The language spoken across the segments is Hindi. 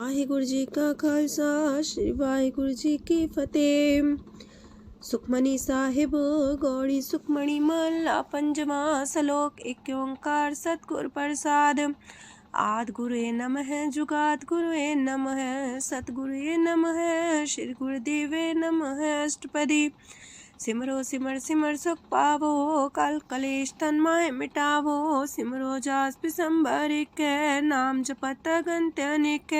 ਵਾਹਿਗੁਰੂ ਜੀ ਕਾ ਖਾਲਸਾ ਸ੍ਰੀ ਵਾਹਿਗੁਰੂ ਜੀ ਕੀ ਫਤਿਹ। ਸੁਖਮਨੀ ਸਾਹਿਬ ਗੌੜੀ ਸੁਖਮਣੀ ਮਹਲਾ ਪੰਜਵਾਂ ਸ਼ਲੋਕ। ਏਕ ਓੰਕਾਰ ਸਤਿਗੁਰ ਪ੍ਰਸਾਦ। ਆਦਿ ਗੁਰੁਏ ਨਮః ਜੁਗਾਦਿ ਗੁਰੁਏ ਨਮঃ ਸਤਿਗੁਰੁਏ ਨਮঃ ਸ੍ਰੀ ਗੁਰੁਦੇਵੇ ਨਮঃ। ਅਸ਼ਟਪਦੀ। सिमरो सिमर सिमर सुख पावो कल कलेश तन माहे मिटावो। सिमरो जास पिसंबर कै नाम जपत अगंत अनेक।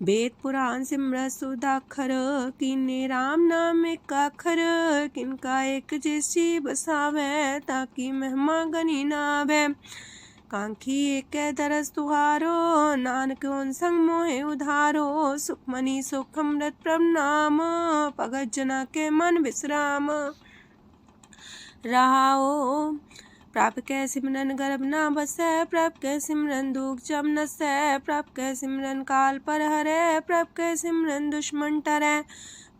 वेद पुराण सिमरत सुदाखर कीने राम नाम एक आखर। किनका एक जैसी बसावे ताकि महिमा गनी नावे। कांखी एक दरस तुहारो नानक उन संग मोहे उधारो। सुखमनी सुख अमृत प्रभ नाम भगत जना के मन विश्राम। रहाओ प्रभ कै सिमरन गर्भ ना बसै। प्रभ कै सिमरन दुख जम नसै। प्रभ कै सिमरन काल पर हरै। प्रभ कै सिमरन दुश्मन टरै।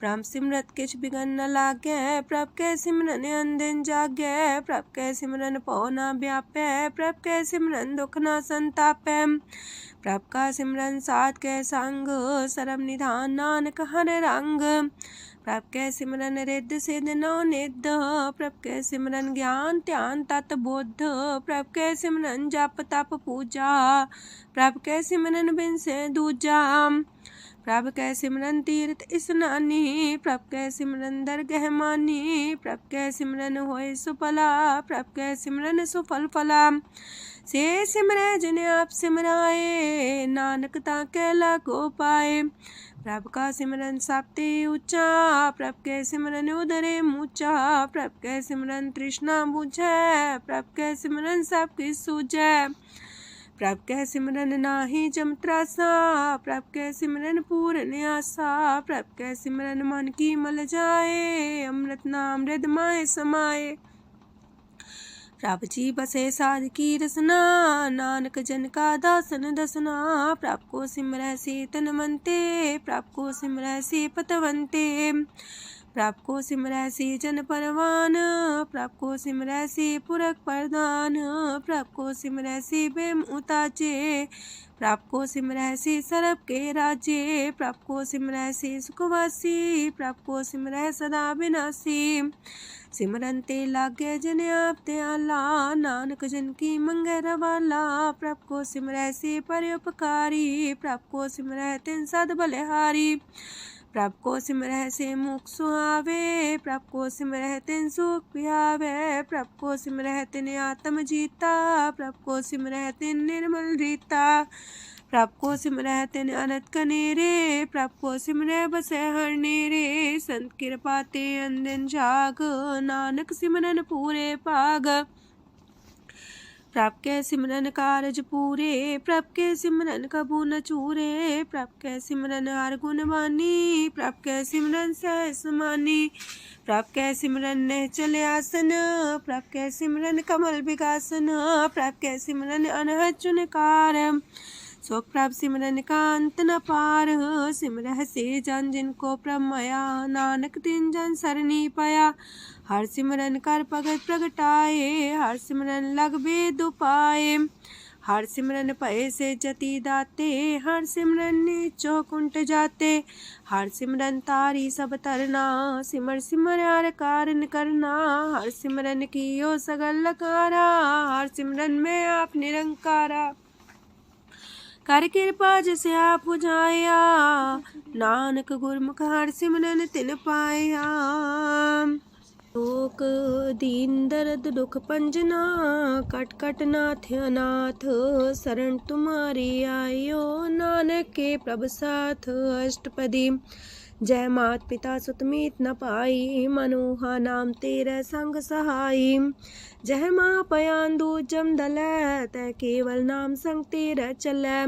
प्रभ सिमरत किछ बिगन न लागै। प्रभ कै सिमरन अनदिन जागै। प्रभ कै सिमरन पौ न व्यापै। प्रभ कै सिमरन दुख न संतापै। प्रभ का सिमरन साध कै संग सरम निधान नानक हर रंग। प्रभ कै सिमरन रिद्ध सिद्ध नौ निध। प्रभ कै सिमरन ज्ञान ध्यान तत बुद्ध। प्रभ कै सिमरन जप तप पूजा। प्रभ कै सिमरन बिन से दूजा। प्रभ कै सिमरन तीर्थ स्नानी। प्रभ कै सिमरन दरगह मानी। प्रभ कै सिमरन होए सुफला। प्रभ कै सिमरन सुफल फला। से सिमरै जिन आप सिमराए नानक ताकै लागो पाए। प्रभ का सिमरन सबते ऊंचा। प्रभ कै सिमरन उदरे मूचा। प्रभ कै सिमरन तृष्णा बुझै। प्रभ कै सिमरन सब किछ सूझै। प्रभ कै सिमरन नाहि जम त्रासा। प्रभ कै सिमरन पूरन आसा। प्रभ कै सिमरन मन की मल जाए। अमृत नाम हृदय माहे समाए। प्रभ जी बसे साध की रसना नानक जन का दासन दसना। प्रभ को सिमरै से तन मनते। प्रभ को सिमरै से पतवंते। प्रभ को सिमरै से जन परवान। प्रभ को सिमरै से पुरख प्रधान। प्रभ को सिमरै से बेम उताचे। प्रभ को सिमरै से सरब के राजे। प्रभ को सिमरै से सुखवासी। प्रभ को सिमरै सदा विनाशी। सिमरन ते लागे जिन आप दयाला नानक जन की मंगै रवाला। प्रभ को सिमरै से परोपकारी। प्रभ को सिमरै तिन सद बलिहारी। प्रभ को सिमरै से मुख सुहावे। प्रभ को सिमरै तिन सुख पिहावे। प्रभ को सिमरै तिन आत्म जीता। प्रभ को सिमरै तिन निर्मल रीता। प्रभ को सिमरै तिन अनंत कनेरे। प्रभ को सिमरै बसै हर नेरे। संत कृपा ते अनदिन जाग नानक सिमरन पूरे भाग। प्रभ कै सिमरन कारज पूरे। प्रभ कै सिमरन कबू न चूरे। प्रभ कै सिमरन हर गुण बानी। प्रभ कै सिमरन सहज समानी। प्रभ कै सिमरन निश्चल आसन। प्रभ कै सिमरन कमल विगासन। प्रभ कै सिमरन अनहद चुनकार। सो प्रभ सिमरन का अंत न पार। सिमरह से जन जिनको प्रभ माया नानक तिन जन सरनी पाया। हर सिमरन कर भगत प्रगटाए। हर सिमरन लग वेद उपाय। हर सिमरन भय से जति दाते। हर सिमरन नीचो कुंट जाते। हर सिमरन तारी सब तरना। सिमर सिमर हर कारण करना। हर सिमरन कियो सगल लकारा। हर सिमरन में आप निरंकारा। कर कृपा जिसे आप बुझाया नानक गुरमुख हर सिमरन तिन पाया। लोक दीन दर्द दुख पंजना कट कट नाथ अनाथ। शरण तुम्हारी आयो नानक के प्रभ साथ। अष्टपदी। जय मात पिता सुत मीत न पाई। मनोहा नाम तेरे संग सहाई। जय माँ पयान दूज जम दलै तै केवल नाम संग तेरे चलै।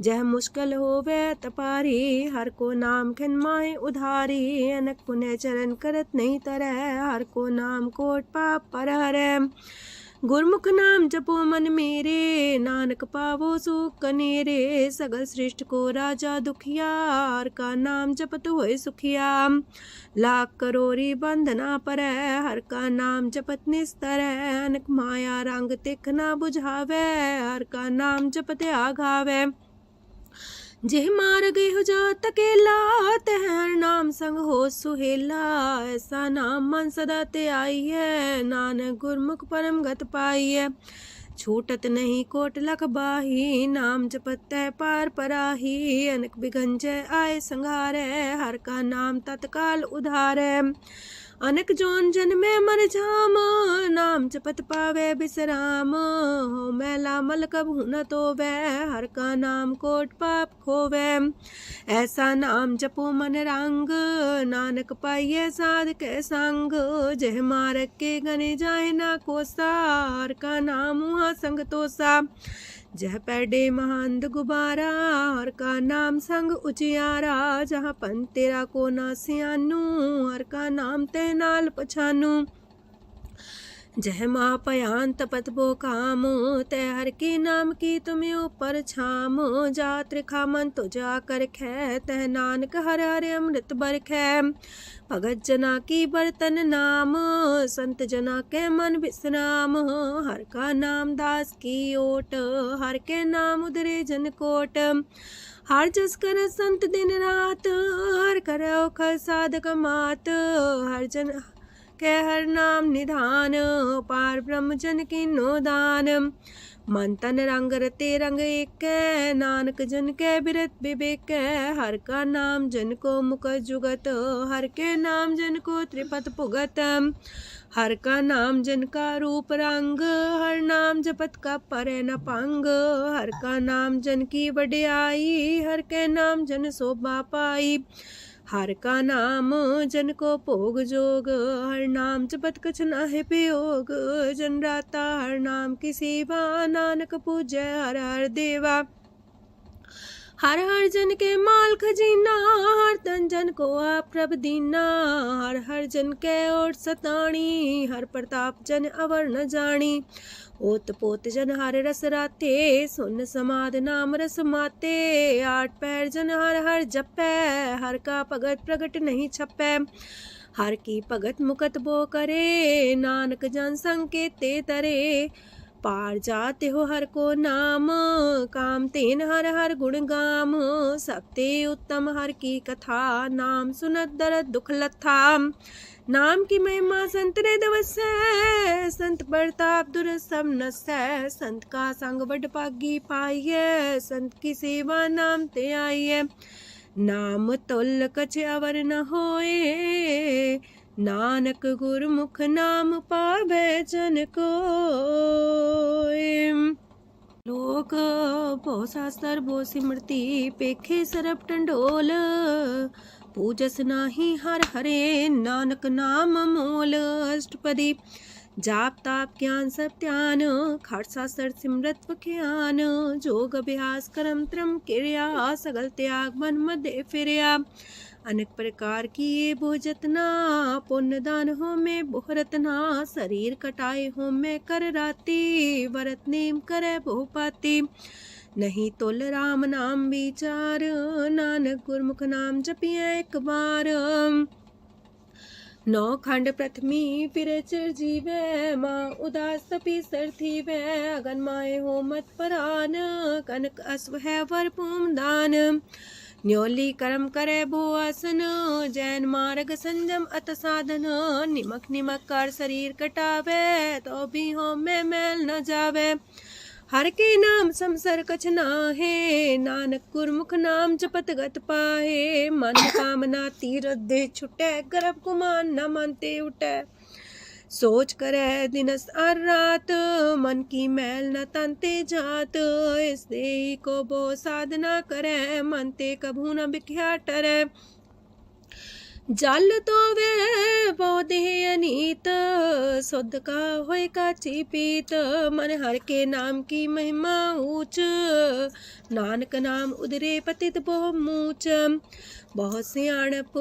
जह मुश्किल होवे तपारी हर को नाम खिन माहे उधारी। अनक पुण्य चरण करत नहीं तरह हर को नाम कोट पाप पर हरै। गुरमुख नाम जपो मन मेरे नानक पावो सुख कनेरे। सगल सृष्टि को राजा दुखिया हर का नाम जपत होए सुखिया। लाख करोरी बंधना परै हर का नाम जपत निस्तर। अनक माया रंग तिख ना बुझावे हर का नाम जपत आघावे। जेह मार गए हो जात अकेला, तह हर नाम संग हो सुहेला। ऐसा नाम मन सदा ते आई है, नानक गुरमुख परम गत पाई है। छूटत नहीं कोट लख बाही, नाम जपत है पार पराही। अनक बिघन जय आए संघारे, हर का नाम तत्काल उधारे। अनक जोन जन्मे मर जाम, नाम जपत पावे बिसराम। हो मैला मल कबहु न तोवे, हर का नाम कोट पाप खोवे। ऐसा नाम जपो मन रंग, नानक पाइये साध के संग। जह मारक के गने जाए ना कोसा, हर का नाम हुआ संग तोसा। जह पैडे महांद गुबारा, हर का नाम संग उजियारा। जहाँ पन तेरा को ना सियानू, हर का नाम ते नाल पछानू। जह माँ पयान तपत बो काम, तय हर के नाम की तुम्हें ऊपर छाम। जात रिखा मन तो जा कर खे, तह नानक हर हर अमृत बरखै। भगत जना की बर्तन नाम, संत जना के मन विश्राम। हर का नाम दास की ओट, हर के नाम उधरे जन कोट। हर जस कर संत दिन रात, हर करो खर साधक मात। हर जन के हर नाम निधान, पार ब्रह्म जन की नो दान। मन तन रंग रते रंग एक, नानक जन के बिरत विवेक। हर का नाम जन को मुख जुगत, हर के नाम जन को त्रिपत पुगत। हर का नाम जन का रूप रंग, हर नाम जपत का परे न पंग। हर का नाम जन की वडियाई, हर के नाम जन शोभा पाई। हर का नाम जन को भोग जोग, हर नाम जपत कछ नाहि वियोग। जन राता हर नाम की सेवा, नानक पूजय हर हर देवा। हर हर जन के माल खजीना, हर तन जन को आप प्रभ दीना। हर हर जन के ओट सताणी, हर प्रताप जन अवर न जानी। ओत पोत जन हर रस राते, सुन समाद नाम रस माते। आठ पैर जन हर हर जपै, हर का भगत प्रगट नहीं छपै। हर की भगत मुकत बो करे, नानक जन संकेते तरे। पार जाते हो हर को नाम, काम तेन हर हर गुण गाम। सबते उत्तम हर की कथा, नाम सुनत दरद दुख लथा। नाम की महिमा संत रे दवसै, संत प्रताप दुर सब नसै। संत का संग बड़ पागी पाइये, संत की सेवा नाम ते आइये। नाम तुल कछ अवर न होए, नानक गुरमुख नाम पावे जन कोय। लोक भो शास्त्र भो सिमरती, पेखे सरब टंडोल। पूजस नाही हर हरे, नानक नाम मोल। अष्टपदी जाप ताप ज्ञान सब ध्यान, खालसा सर सिमरत ज्ञान। जोग अभ्यास करम त्रम क्रिया, सगल त्याग मन मध्य फिरया। अनेक प्रकार की ये भो जतना, पुण्य दान हो में बहुरतना। शरीर कटाए हो में कर राती, व्रत नेम करे बहु पाती। नहीं तुल राम नाम विचार, नानक गुरमुख नाम जपिए एक बार। नौ खंड प्रथमी फिर चिर जीवे, माँ उदास तपी सर थीवे। अगन माए हो मत परान, कनक अश्व है वर पूम दान। न्योली कर्म करे भो आसन, जैन मार्ग संजम अत साधन। निमक निमक कर शरीर कटावे, तो भी हो में मैल न जावे। हर के नाम समसर कछ नाहे, नानक गुरमुख नाम जपत गत पाहे। मन कामना तीरथ दे छुटे, गर्भ गुमान न मानते उठे। सोच करे दिनस और रात, मन की मैल न तनते जात। इस देही को बो साधना करे, मनते कभू न बिख्या टरे। जल तो वे पौधे अनीत, शुद्ध का होए काची पीत। मन हर के नाम की महिमा ऊंच, नानक नाम उदरे पतित बहु मूच। बहुत सियाणप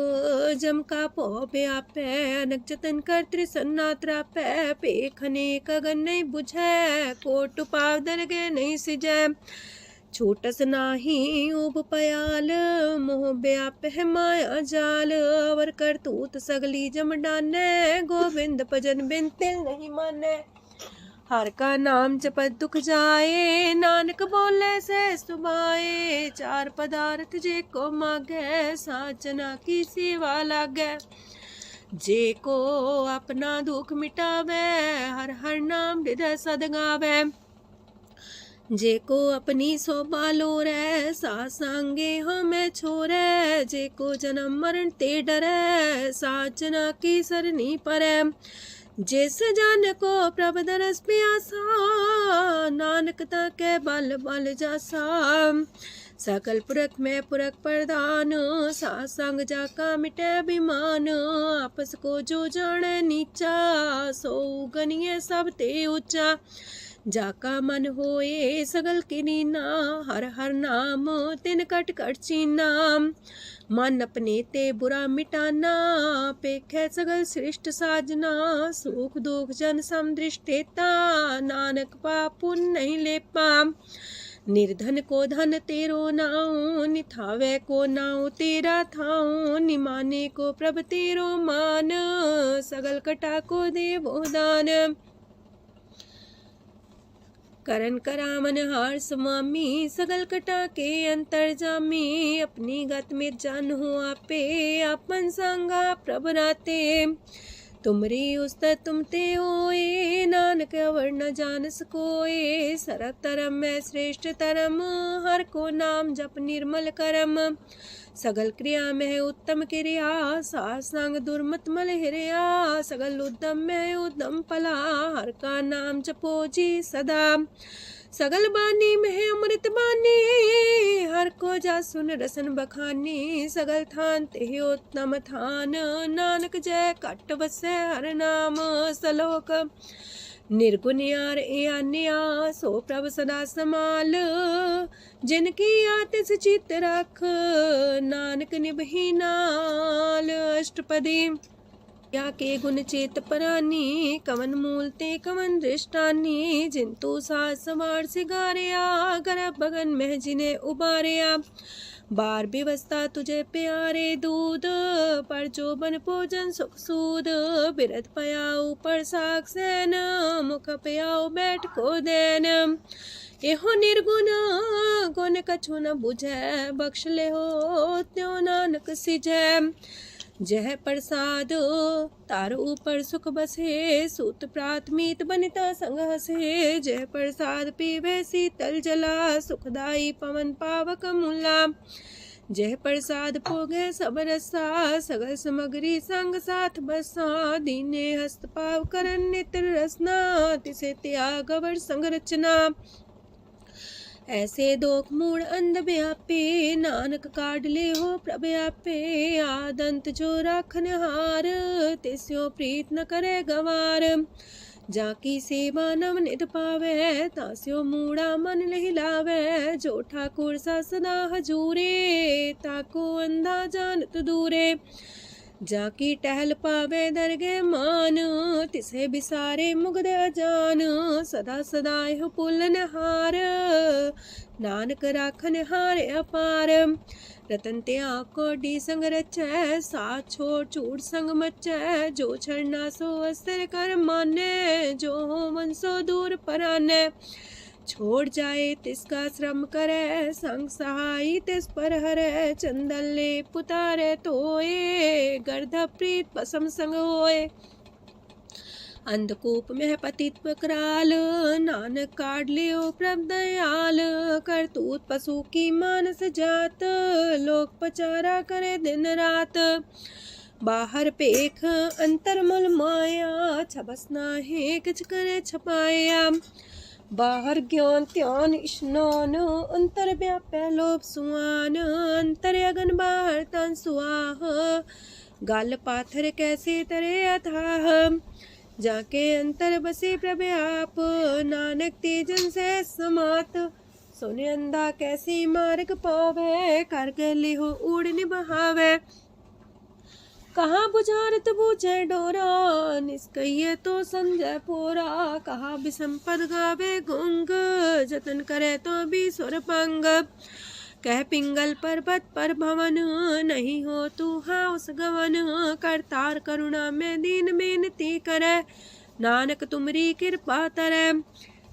जम का पो व्यापै, अनक जतन कर त्रिसन्ना त्रापै। पेखने कगन नहीं बुझै, कोट पाव दरगे नहीं सिजै। छोटस नाही उब पयाल, मोह व्याप है माया जाल। अवर करतूत सगली जम डाने, गोविंद भजन बिन तिल नहीं माने। हर का नाम जपत दुख जाए, नानक बोले से सुभाए। चार पदार्थ जे को मागे, साजना की सेवा लागे। जे को अपना दुख मिटावे, हर हर नाम हृदय सद गावे। जे को अपनी शोभा लोरे, सासंगे हमें छोरे। जे को जन्म मरण ते डरे, साजना की सरनी परे। जिस जन को प्रभ दरस प्यासा, नानक ताके बल बल जासा। सकल पुरख में पुरख प्रधान, सासंग जाका मिटे अभिमान। आपस को जो जाने नीचा, सो गनिए सब ते ऊंचा। जाका मन होए सगल किनीना, हर हर नाम तिन कट कट चीना। मन अपने ते बुरा मिटाना, पेखे सगल श्रेष्ठ साजना। सुख दुख जन समदृष्टेता, नानक पाप पुण्य नहीं लेपा। निर्धन को धन तेरो नाऊ, निथावे को नाऊ तेरा थाऊ। निमाने को प्रभ तेरो मान, सगल कटा को देवो दान। करन करामन हार समामी, सगल कटा के अंतर जामी। अपनी गत में जन हो आपे, आपन संगा प्रभ राते। तुमरी उस्तर तुम ते होए, नानक अवर न जान सकोए। सरब तरम में श्रेष्ठ तरम, हर को नाम जप निर्मल करम। सगल क्रिया में उत्तम क्रिया, सासंग दुर्मत मल हिरिया। सगल उद्यम में उद्यम फला, हर का नाम जपो जी सदा। सगल बानी में अमृत बानी, हर को जा सुन रसन बखानी। सगल थान ते उत्तम थान, नानक जय कट बसे हर नाम सलोक। निर्गुण यार आन्या, सो प्रभ सदा समाल। जिनकी आतिस चित रख, नानक निभही नाल। अष्टपदी या के गुण चेत परानी, कवन मूल ते कवन दृष्टानी। जिंतु सास सवार सिगारिया, गर्भ बगन में जिन्हें उबारिया। बार व्यवस्था तुझे प्यारे दूध, पर जो बन भोजन सुख सूद। बिरत पयाऊ पर साग सैन, मुख पयाऊ बैठ को देन। एहो निर्गुण गुण कछु न बुझै, बख्श ले हो त्यों नानक सिझै। जह प्रसाद तार ऊपर सुख बसे, सूत प्रात मीत बनिता संग हसे। जह प्रसाद पीवे शीतल जला, सुखदाई पवन पावक मूला। जह प्रसाद भोगे सब रसा, सगल समग्री संग साथ बसा। दीने हस्त पाव करन नित्र रसना, तिसे त्याग अवर संग रचना। ऐसे दोख मूड अंध व्यापे, नानक काढ़ ले हो प्रभ आपे। आदंत जो राखन हार, तिस्यो प्रीत न करे गवार। जाकी सेवा नव नित पावे, तास्यो मूड़ा मन लहिलावे। जो ठाकुर सा सदा हजूरे, ताको अंधा जानत दूरे। जाकी टहल पावे दरगे मान, तिसे बिसारे मुग्ध अजान। सदा सदा यह पुलन हार, नानक राखन हार अपार। रतन त्याग कोडी संग रचै, साथ छोड़ चूड़ संग मचै। जो छड़ना सो अस्तर कर माने, जो हो मन सो दूर पराने। छोड़ जाए तिसका श्रम करे, संग सहाई तिस पर हरे। चंदन ले पुतारे तोए, गर्ध प्रीत पसम संग होए। अंधकूप में पतित कराल, नानक काढ़ लियो प्रभ दयाल। करतूत पशु की मानस जात, लोक पचारा करे दिन रात। बाहर पेख अंतर मुल माया, छबस नाहे किछ करे छपाया। बाहर ज्ञान ध्यान स्नान, अंतर व्यापै लोभ सुआन। अंतर अगन बाहर तन सुआह, गल पाथर कैसे तरे अथाह। जाके अंतर बसे प्रभ आप, नानक तेजन से समात। सोने अंधा कैसे मार्ग पावे, कर गले हो उड़ निबहावे। कहाँ बुझारत बूझे डोरा, निष्कइये तो संजय पोरा। कहा बिसंपद गावे गुंग, जतन करे तो भी सुर पंग। कह पिंगल पर्वत पर भवन, नहीं हो तू हाउस गवन। करतार करुणा में दीन बेनती करे, नानक तुमरी कृपा तरੈ।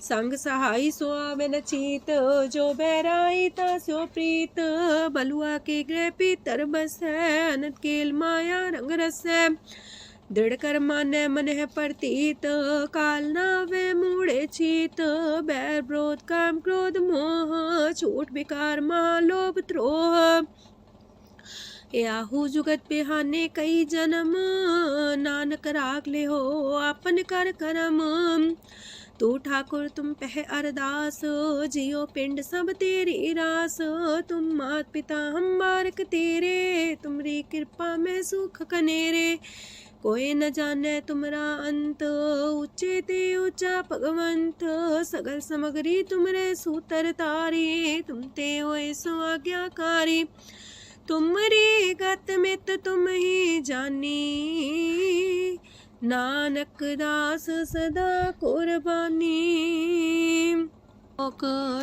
संग सहाई सो आवे न चीत, जो बैराई तास्यो प्रीत। बलुआ के गृह पीतर बसै, अनंत केल माया रंग रसै। दृढ़ कर मानै मन है प्रतीत, काल नावे मूढ़े चीत। बैर विरोध काम क्रोध मोह, छूट विकार महालोभ द्रोह। याहू जुगत बिहाने कई जन्म, नानक राख ले हो आपन कर करम। तू ठाकुर तुम पह अरदास, जियो पिंड सब तेरी रास। तुम मात पिता हम बारक तेरे, तुमरी कृपा में सुख कनेरे। कोई न जाने तुमरा अंत, ऊंचे ते ऊंचा भगवंत। सगल समगरी तुमरे सूतर तारी, तुम ते होए सो आज्ञाकारी। तुमरी गत मित तुम ही जानी, नानक दास सदा कुर्बानी।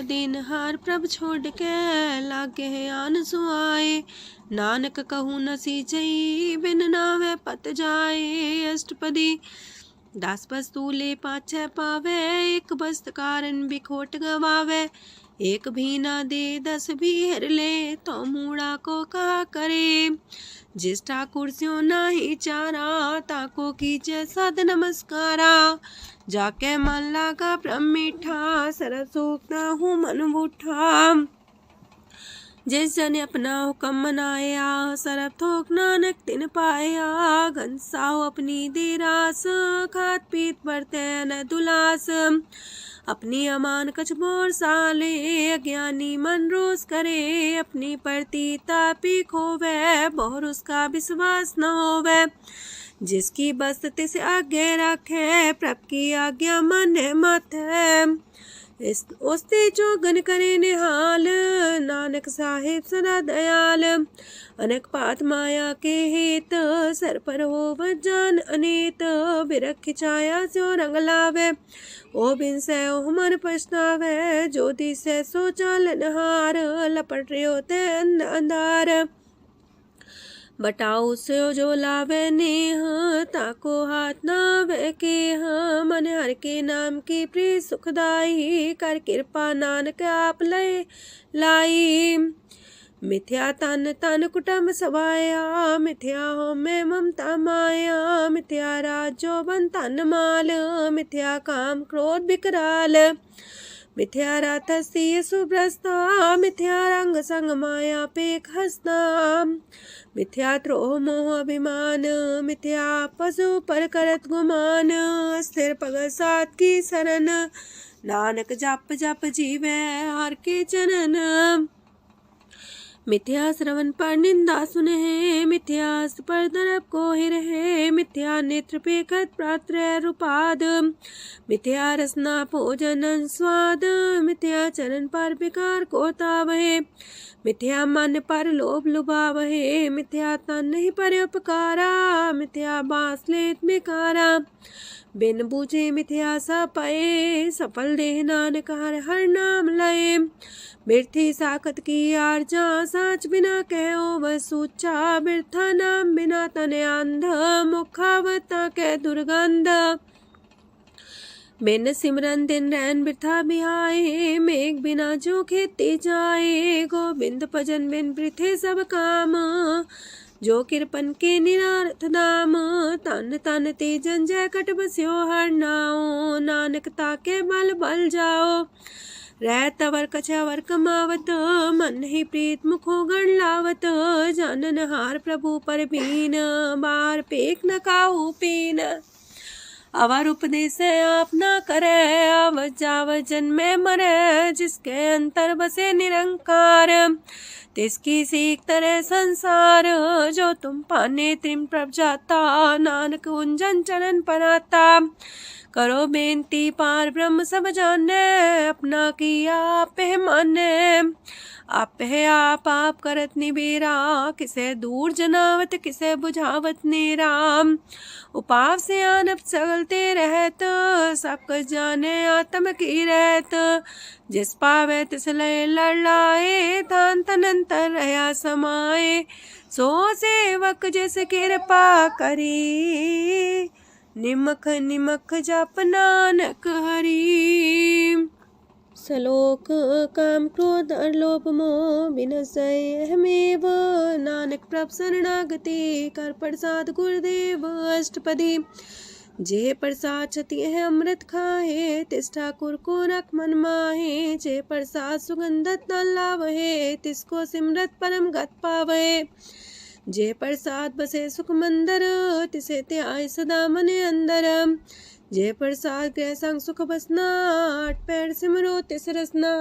दिन हार प्रभ छोड़ के, लागे आन सुआए। नानक कहूँ न सीचई, बिन नावे पत जाए। अष्टपदी दास वस्तु ले पाछे पावे, एक बस्त कारण बिखोट गवावे। एक भी ना दे दस भी हर ले, तो मूड़ा को कहा करे। जिस ठाकुर स्यो नाही चारा, ताको कीजे सद नमस्कारा। जाके मन लागा ब्रह्म मीठा, सरस सूखता हूँ मन बूठा। जिस जन अपना हुक्म मनाया, सरब थोक नानक तिन पाया। घनसाओ अपनी दे रास, खात पीत बरते न दुलास। अपनी अमान कछ बोर साले, अज्ञानी मन रोस करे। अपनी प्रतीता पी खोवे, बोर उसका विश्वास न होवे। जिसकी बस तिस आगे रखे, प्रभ की आज्ञा माने माथे। उसते चौगन करे निहाल, नानक साहिब सदा दयाल। अनेक पात माया के हेत, सर पर हो जान अनेत। बिरख छाया स्यो रंग लावे, ओ बिन से ओ मन पछतावे। जो दिसे सो चालन हार, लपट रहो ते अंधार। बटाऊ से जो लावे नेह, ताको हाथ नावे केह। मन हर के नाम की प्रीत सुखदाई, कर कृपा नानक आप लय लाई। मिथ्या तन तन कुटुंब सवाया, मिथ्या हो में ममता माया। मिथ्या राजो बन तन माल, मिथ्या काम क्रोध विकराल। मिथ्या रातसी सुभ्रस्ता, मिथ्या रंग संग माया पेख हस्ता। मिथ्या द्रोह मोह अभिमान, मिथ्या पशु पर करत गुमान। स्थिर पग सात की शरण, नानक जप जप जीवे हर के चरण। मिथ्या श्रवण पर निंदा सुने, मिथ्या पर दरब को रहे। मिथ्या नेत्र पेखत प्रात्र रूपाद, मिथ्या रसना भोजन स्वाद। मिथ्या चरण पर विकार को तावहे, मिथ्या मन पर लोभ लुभावहे। मिथ्या तन नहीं पर उपकारा, मिथ्या बास लेत मिकारा। बिन बूझे मिथ्या सा पाए, सफल देह नानक हर हर नाम लय। बिरथी साखत की आरजा, साच बिना कहो वह सूचा। बिरथा नाम बिना तने अंध, मुखावता के दुर्गंध। बिन सिमरन दिन रैन बिरथा बिहाए, मेघ बिना जो खेती जाए। गोविंद भजन बिन बिरथे सब काम, जो किरपन के निरार्थ नाम। तन तन ते जंजय कट बस्यो हर नाओ, नानक ताके बल बल जाओ। रह तवर कछवर कमावत, मन ही प्रीत मुखो गण लावत। जानन हार प्रभु पर बीन, बार पेख न काहू पीन। अवर उपदेश आप न करे, आवत जावत जन्मे मरे। जिसके अंतर बसे निरंकार, तिसकी सीख तरह संसार। जो तुम पाने त्रिम प्रभ जाता, नानक उंजन चरण पराता। करो बेनती पार ब्रह्म सब जाने, अपना किया आप माने। आप है आप करत निबेरा, किसे दूर जनावत किसे बुझावत नेरा। उपाव से आनप चलते रहत, सब कुछ जाने आत्म की रहत। जिस पावे तिस लय लड़ाए, तान तनंतर रहा समाए। सो सेवक जिस कृपा करी, निमख निमख जप नानक हरि। सलोक काम क्रोध और लोभ मोह बिनसै अहमेव, नानक प्रभ शरणागति कर प्रसाद गुरुदेव अष्टपदी। जे प्रसाद छति है अमृत खाहे, तिस ठाकुर को रख मन माहे। जे प्रसाद सुगंधत न लावहे, तिसको सिमरत परम गत पावहे। जे प्रसाद बसे सुख मंदर, तिसे त्याय सदा मन अंदर। जे प्रसाद गृह संग सुख बसना, आठ पैर सिमरो तिस रसना।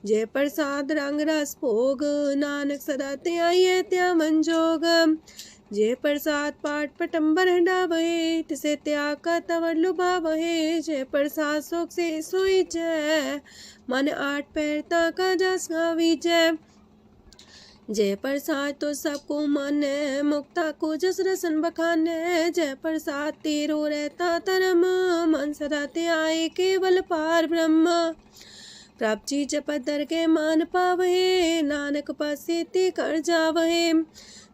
जे प्रसाद रंग रस भोग, नानक सदा त्याये त्या मन जोग। जे प्रसाद पाठ पटम्बर डावहे, तिसे त्याग का तवर लुभावहे। जे प्रसाद शोक से सोई जय, मन आठ पैर ताका जस गावी जय। जय प्रसाद तो सबको माने, मुक्ता को जस रसन बखाने। जय प्रसाद तेरो रहता धर्म, मन सदा त्याए केवल पार ब्रह्म। प्रभ जी जपत दर के मान पावहे, नानक पसेति कर जावहे।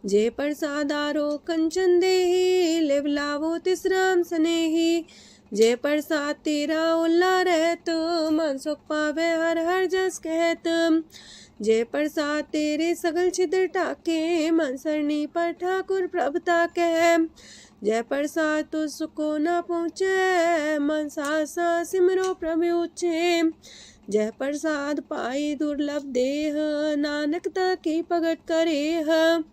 जे प्रसाद आरो कंचन देहि, लिव लावो तिस राम सनेही। जे प्रसाद तेरा उल्ला रहत, मन सुख पावे हर हर जस कहत। जे प्रसाद तेरे सगल छिद्र टाके, मन सरनी पर ठाकुर प्रभ ताके। जय प्रसाद तो सुको न पहुँचे, मन सा सिमरो प्रभु ऊँचे। जय प्रसाद पाई दुर्लभ देह, नानक ताकी भगत करेह।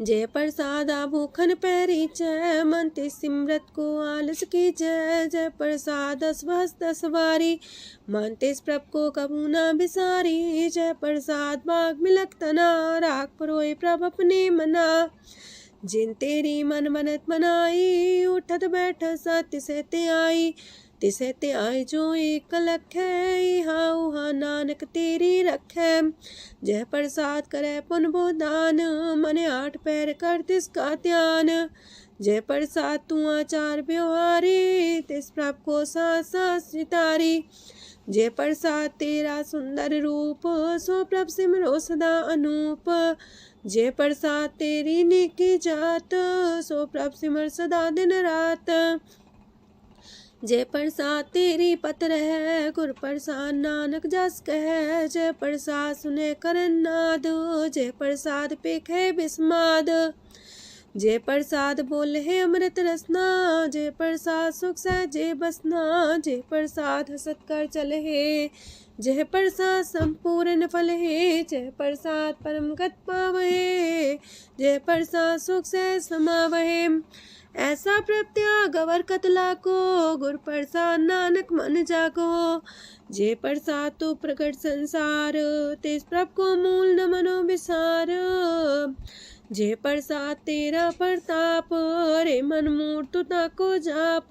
जय प्रसाद आभूखन पैरी जय, मन ते सिमरत को आलस की जय। जय प्रसाद अस्वस्थ सवारी, मन तेस प्रभ को कबू न बिसारी। जय प्रसाद बाग मिलक तना, राख परोए प्रभ अपने मना। जिन तेरी मन मनत मनाई, उठत बैठत सत्य से त्याई। तिसे त्याई जो एक लख है, इहा उहा नानक तेरी रखै। जय प्रसाद करे पुन बोदान, मन आठ पैर कर तिसका ध्यान। जय प्रसाद तू आचार व्यवहारी, तिस प्रभ को सास सितारी। जय प्रसाद तेरा सुंदर रूप, सो प्रभ सिमरो सदा अनूप। जय प्रसाद तेरी नेकी जात, सो प्रभ सिमर सदा दिन रात। जय प्रसाद तेरी पत्र है, गुर प्रसाद नानक जस कह। जय प्रसाद सुने करन नाद, जय प्रसाद पेखे बिस्माद। जय प्रसाद बोले है अमृत रसना, जय प्रसाद सुख सहजे बसना। जय प्रसाद हसत कर चले है, जय प्रसाद संपूर्ण फल है। जय प्रसाद परम गत पावहे, जय प्रसाद सुख से समावहे। ऐसा प्रत्याग अवर कतला को, गुर प्रसाद नानक मन जागो। जय प्रसाद तो प्रकट संसार, तेज प्रभ को मूल न मनो विसार। जय प्रसाद तेरा प्रताप, रे मन मूर्त ताको जाप।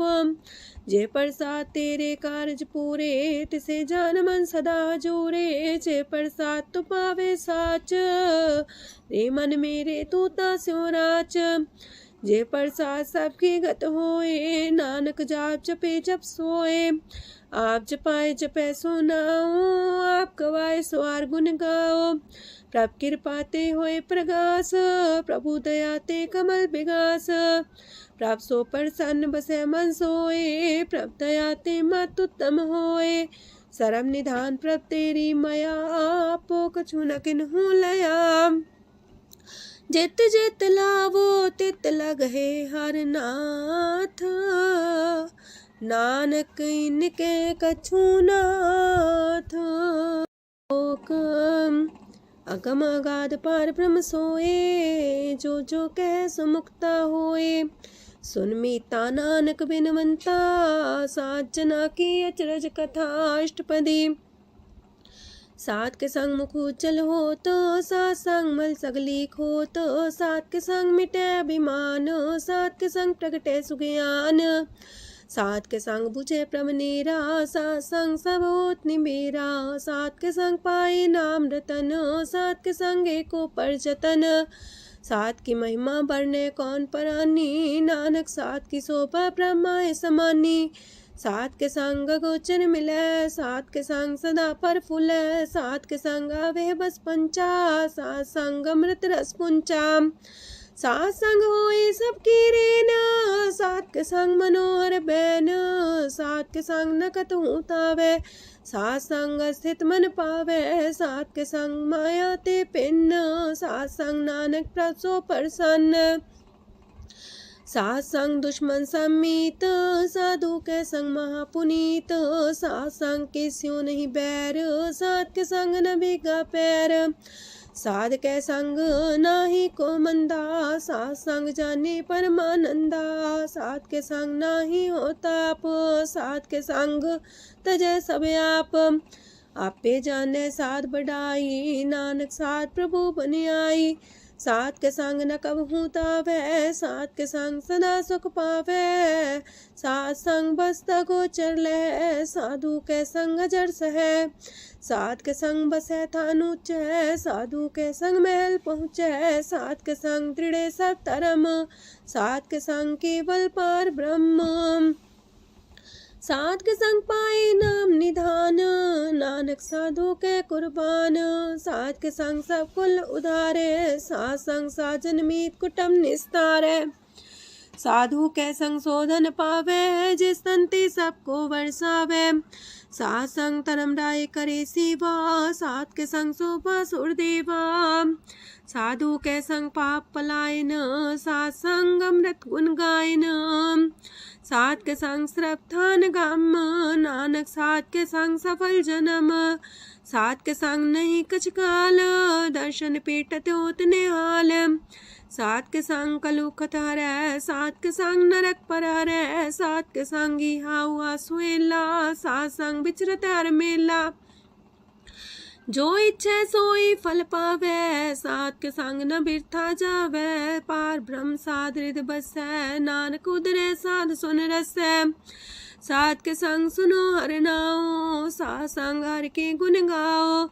जय प्रसाद तेरे कारज पूरे, तिसे जान मन सदा जोरे। जय प्रसाद तू पावे साच, रे मन मेरे तू तास्यो राच। जय प्रसाद सबकी गत होए, नानक जाप जपे जप सोए। आप जपाए जपे सो नाओ, आप गवाए सो आर गुण गाओ। प्रभ कृपा ते होए प्रगास, प्रभु दया ते कमल विगास। प्रभ सो प्रसन्न बसे मन सोए, प्रभ दया ते मत उत्तम होए। सरम निधान प्रभ तेरी मया, आपो कछु न किन्हु लया। जित जित लावो तित लगहे हर नाथ, नानक इनके कछु नाथ। अगम अगाध पार ब्रह्म सोए, जो जो कह सो मुक्ता होए। सुन मीता नानक बिनवंता, सात जना की अचरज कथा अष्टपदी। सात के संग मुख उज्जल हो तो, सात संग मल सगलीक हो तो। सात के संग मिटे अभिमान, सात के संग प्रगटे सुज्ञान। सात के संग बुझे प्रभ नेरा, सात संग सब होत निमेरा। सात के संग पाए नाम रतन, सात के संग एको पर जतन। सात की महिमा बढ़ने कौन परानी, नानक सात की शोभा ब्रह्मा समानी। सात के संग गोचर मिले, सात के संग सदा पर फूले। सात के संग आवे बस पंचा, सात संग अमृत रस पुंचा। सात संग होए सबकी रेन, सात के संग मनोहर बैन, सात के संग न कतहु तावै, सात संग स्थित मन पावै, सात के संग माया ते पिन्न, सात संग नानक प्रभ सो प्रसन्न। सात संग दुश्मन समीत, साधु के संग महापुनीत, सात संग किस्यों नहीं बैर, सात के संग न भीगा पैर, साध के संग नाही को मंदा, सात संग जाने परमानंदा, सात के संग नाही हो ताप, सात के संग तजै सब आप, आपे जाने साध बढ़ाई, नानक साध प्रभु बन आई, सात के संग न कबहू तावै, सात के संग सदा सुख पावै, सात संग बसता गोचर लहै, साधु के संग अजर सहै, सात के संग बसै थान ऊंचै, साधु के संग महल पहुँचै, सात के संग दृढ़ सब धर्म, सात के संग केवल पार ब्रह्म, सात के संग पाए नाम निधान, नानक साधु के कुर्बान, सात के संग सब कुल उधारे, सात संग साजन मीत कुटुम निस्तारे, साधु के संग शोधन पावे, जिस तंती सबको वर्षावे, सात संग धर्म राय करे सेवा, सात के संग शोभा सुरदेवा, साधु के संग पाप पलायन, सात संग अमृत गुण गायन, सात के संग श्रद्धान गम, नानक सात के संग सफल जन्म, सात के संग नहीं कछ काल, दर्शन पीटत होत निहाल, सात के संग कलुखत हरै, सात के संग नरक पर हरै, सात के संग इहा हुआ सुहेला, सात संग विचरत हर मेला, जो इच्छे सोई फल पावै, सात के संग न बिरथा जावै, पार ब्रह्म साध हृदय बसै, नानक उदरै साध सुन रसै, सात के संग सुनो हर नाओ, सात संग हर के गुण गाओ,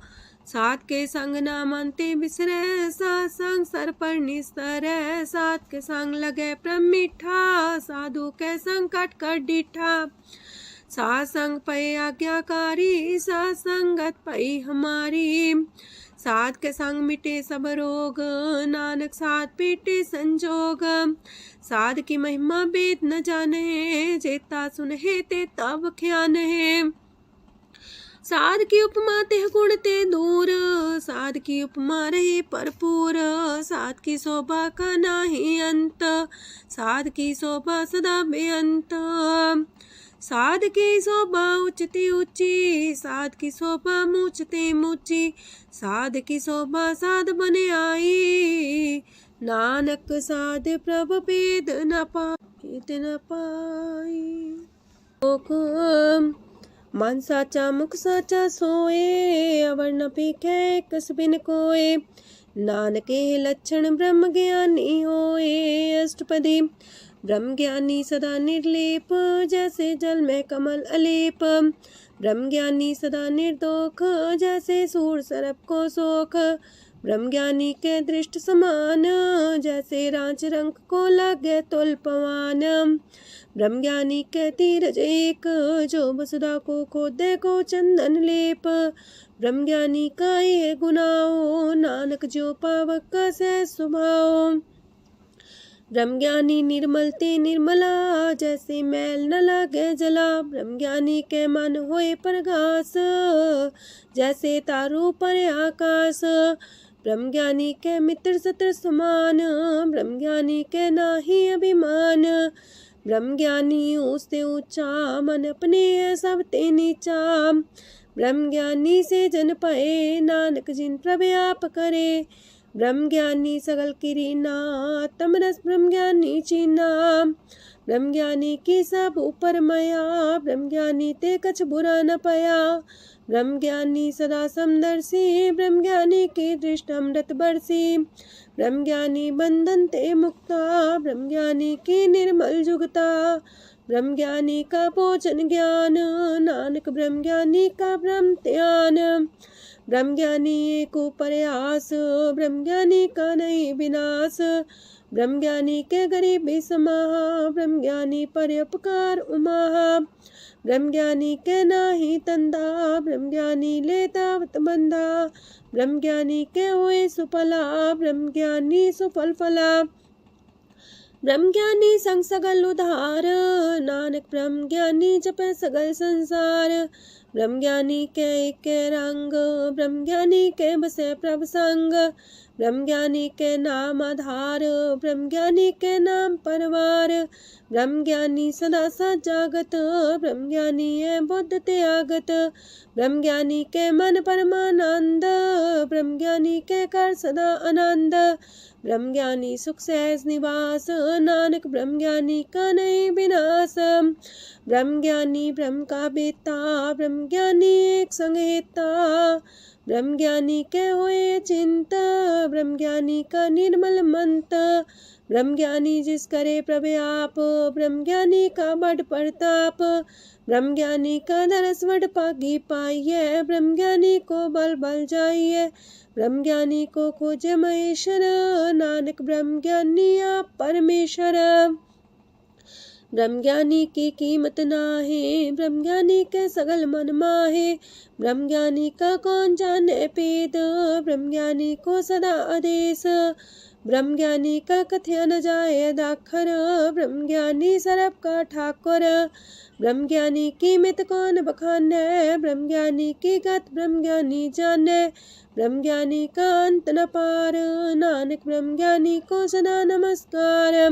सात के संग ना मानते बिसरै, सात संग सर पर निस्तरै, सात के संग लगे प्रेम मीठा, साधु के संग कट कर डीठा, सात संग पै आज्ञाकारी, सात संगत पै हमारी, सात के संग मिटे सब रोग, नानक सात पीटे संजोग, साध की महिमा वेद न जाने, जेता सुनहे ते तब ख्यान है, साध की उपमा ते गुण ते दूर, साध की उपमा रही भरपूर, साध की शोभा का नाही अंत, साध की शोभा सदा बेअंत, साध की शोभा उच्चती ऊंची, साध की शोभा मूचते मूची, साध की शोभा साध बने आई, नानक साध प्रभ भेद न पाई, मन साचा मुख साचा सोए, अवर न पीखे कस बिन कोए, नानके लक्षण ब्रह्म ज्ञानी होए, अष्टपदी ब्रह्म ज्ञानी सदा निर्लेप, जैसे जल में कमल अलेप, ब्रह्म ज्ञानी सदा निर्दोख, जैसे सूर सरप को सोख, ब्रह्म ज्ञानी के दृष्ट समान, जैसे रांच रंग को लगे तुल पवान, ब्रह्म ज्ञानी के तीरज एक, जो वसुधा को खोदे को चंदन लेप, ब्रह्म ज्ञानी का ये गुनाओ, नानक जो पावक का सह स्वभाव, ब्रह्म ज्ञानी निर्मल ते निर्मला, जैसे मैल न लागे जला, ब्रह्म ज्ञानी के मन होए प्रगास, जैसे तारू पर आकाश, ब्रह्म ज्ञानी के मित्र सत्र समान, ब्रह्म ज्ञानी के नाही अभिमान, ब्रह्म ज्ञानी ऊंचते ऊंचा, मन अपने सब ते नीचा, ब्रह्म ज्ञानी से जन पाए, नानक जिन प्रभु आप करे, ब्रह्म ज्ञानी सगल किरीना, तमरस ब्रह्म ज्ञानी चीना, ब्रह्म ज्ञानी की सब ऊपर माया, ब्रह्म ज्ञानी ते कछ बुरा न पाया, ब्रह्म ज्ञानी सदा समदर्शी, ब्रह्म ज्ञानी की दृष्ट अमृत बरसी, ब्रह्म ज्ञानी बंधन ते मुक्ता, ब्रह्म ज्ञानी की निर्मल जुगता, ब्रह्म ज्ञानी का भोजन ज्ञान, नानक ब्रह्म ज्ञानी का ब्रह्म ध्यान, ब्रह्म ज्ञानी एक प्रयास, ब्रह्म ज्ञानी का नहीं विनाश, ब्रह्म ज्ञानी के गरीबी समाहा, ब्रह्म ज्ञानी पर उपकार उमाहा, ब्रह्म ज्ञानी के नाही तंदा, ब्रह्म ज्ञानी ले दावत बंदा, ब्रह्म ज्ञानी के हुए सुफला, ब्रह्म ज्ञानी सुफल फला, ब्रह्म ज्ञानी संग सगल उधार, नानक ब्रह्म ज्ञानी जपै सगल संसार। ब्रह्म ज्ञानी के एक रंग, ब्रह्म ज्ञानी के बसे प्रभ संग। ब्रह्म ज्ञानी के नाम आधार, ब्रह्म ज्ञानी के नाम परवार। ब्रह्म ज्ञानी सदा सजागत, ब्रह्म ज्ञानी है बुद्ध त्यागत। ब्रह्म ज्ञानी के मन परमानंद, ब्रह्म ज्ञानी के कर सदा आनंद। ब्रह्म ज्ञानी सुख सहज निवास, नानक ब्रह्म ज्ञानी का नहीं विनाश। ब्रह्म ज्ञानी ब्रह्म का बेटा, ब्रह्म ज्ञानी एक संग हेता। ब्रह्म ज्ञानी के होए चिंता, ब्रह्म ज्ञानी का निर्मल मंत। ब्रह्म ज्ञानी जिस करे प्रभु आप, ब्रह्म ज्ञानी का बड़ प्रताप। ब्रह्म ज्ञानी का दरस वड पागी पाइये, ब्रह्म ज्ञानी को बल बल जाइए। ब्रह्म ज्ञानी को खोजे महेश्वर, नानक ब्रह्म ज्ञानी आप परमेश्वर। ब्रह्म ज्ञानी की कीमत नाहे, ब्रह्म ज्ञानी के सगल मन माहे। ब्रह्म ज्ञानी का कौन जाने पेद, ब्रह्म ज्ञानी को सदा आदेश। ब्रह्म ज्ञानी का कथ्य न जाए दाखर, ब्रह्म ज्ञानी सरब का ठाकुर। ब्रह्म ज्ञानी की मित कौन बखाने, ब्रह्म ज्ञानी की गत ब्रह्म ज्ञानी जाने। ब्रह्म ज्ञानी का अंत न पार, नानक ब्रह्म ज्ञानी को सदा नमस्कार।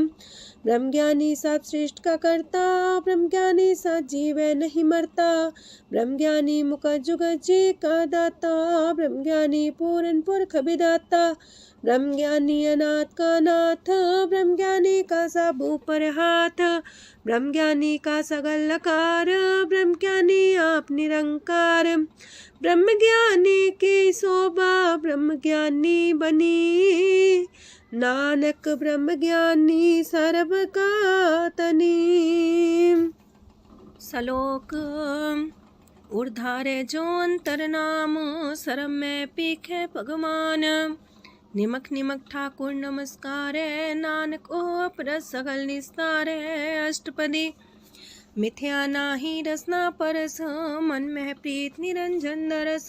ब्रह्म ज्ञानी सब सृष्टि का करता, ब्रह्म ज्ञानी सजीव नहीं मरता। ब्रह्म ज्ञानी मुख जुग जी का दाता, ब्रह्म ज्ञानी पूर्ण पुरख विदाता। ब्रह्म ज्ञानी अनाथ का नाथ, ब्रह्म ज्ञानी का सब ऊपर हाथ। ब्रह्म ज्ञानी का सगल लकार, ब्रह्म ज्ञानी आप निरंकार। ब्रह्म ज्ञानी की शोभा ब्रह्म ज्ञानी बनी, नानक ब्रह्म ज्ञानी सर्ब का तनी। श्लोक उर्धारे जो अंतर नाम, सरम में पीखे भगवान। निमक निमक ठाकुर नमस्कार, नानक ओ अपर सगल निस्तार। अष्टपदी मिथ्या नाही रसना परस, मन में प्रीत निरंजन दरस।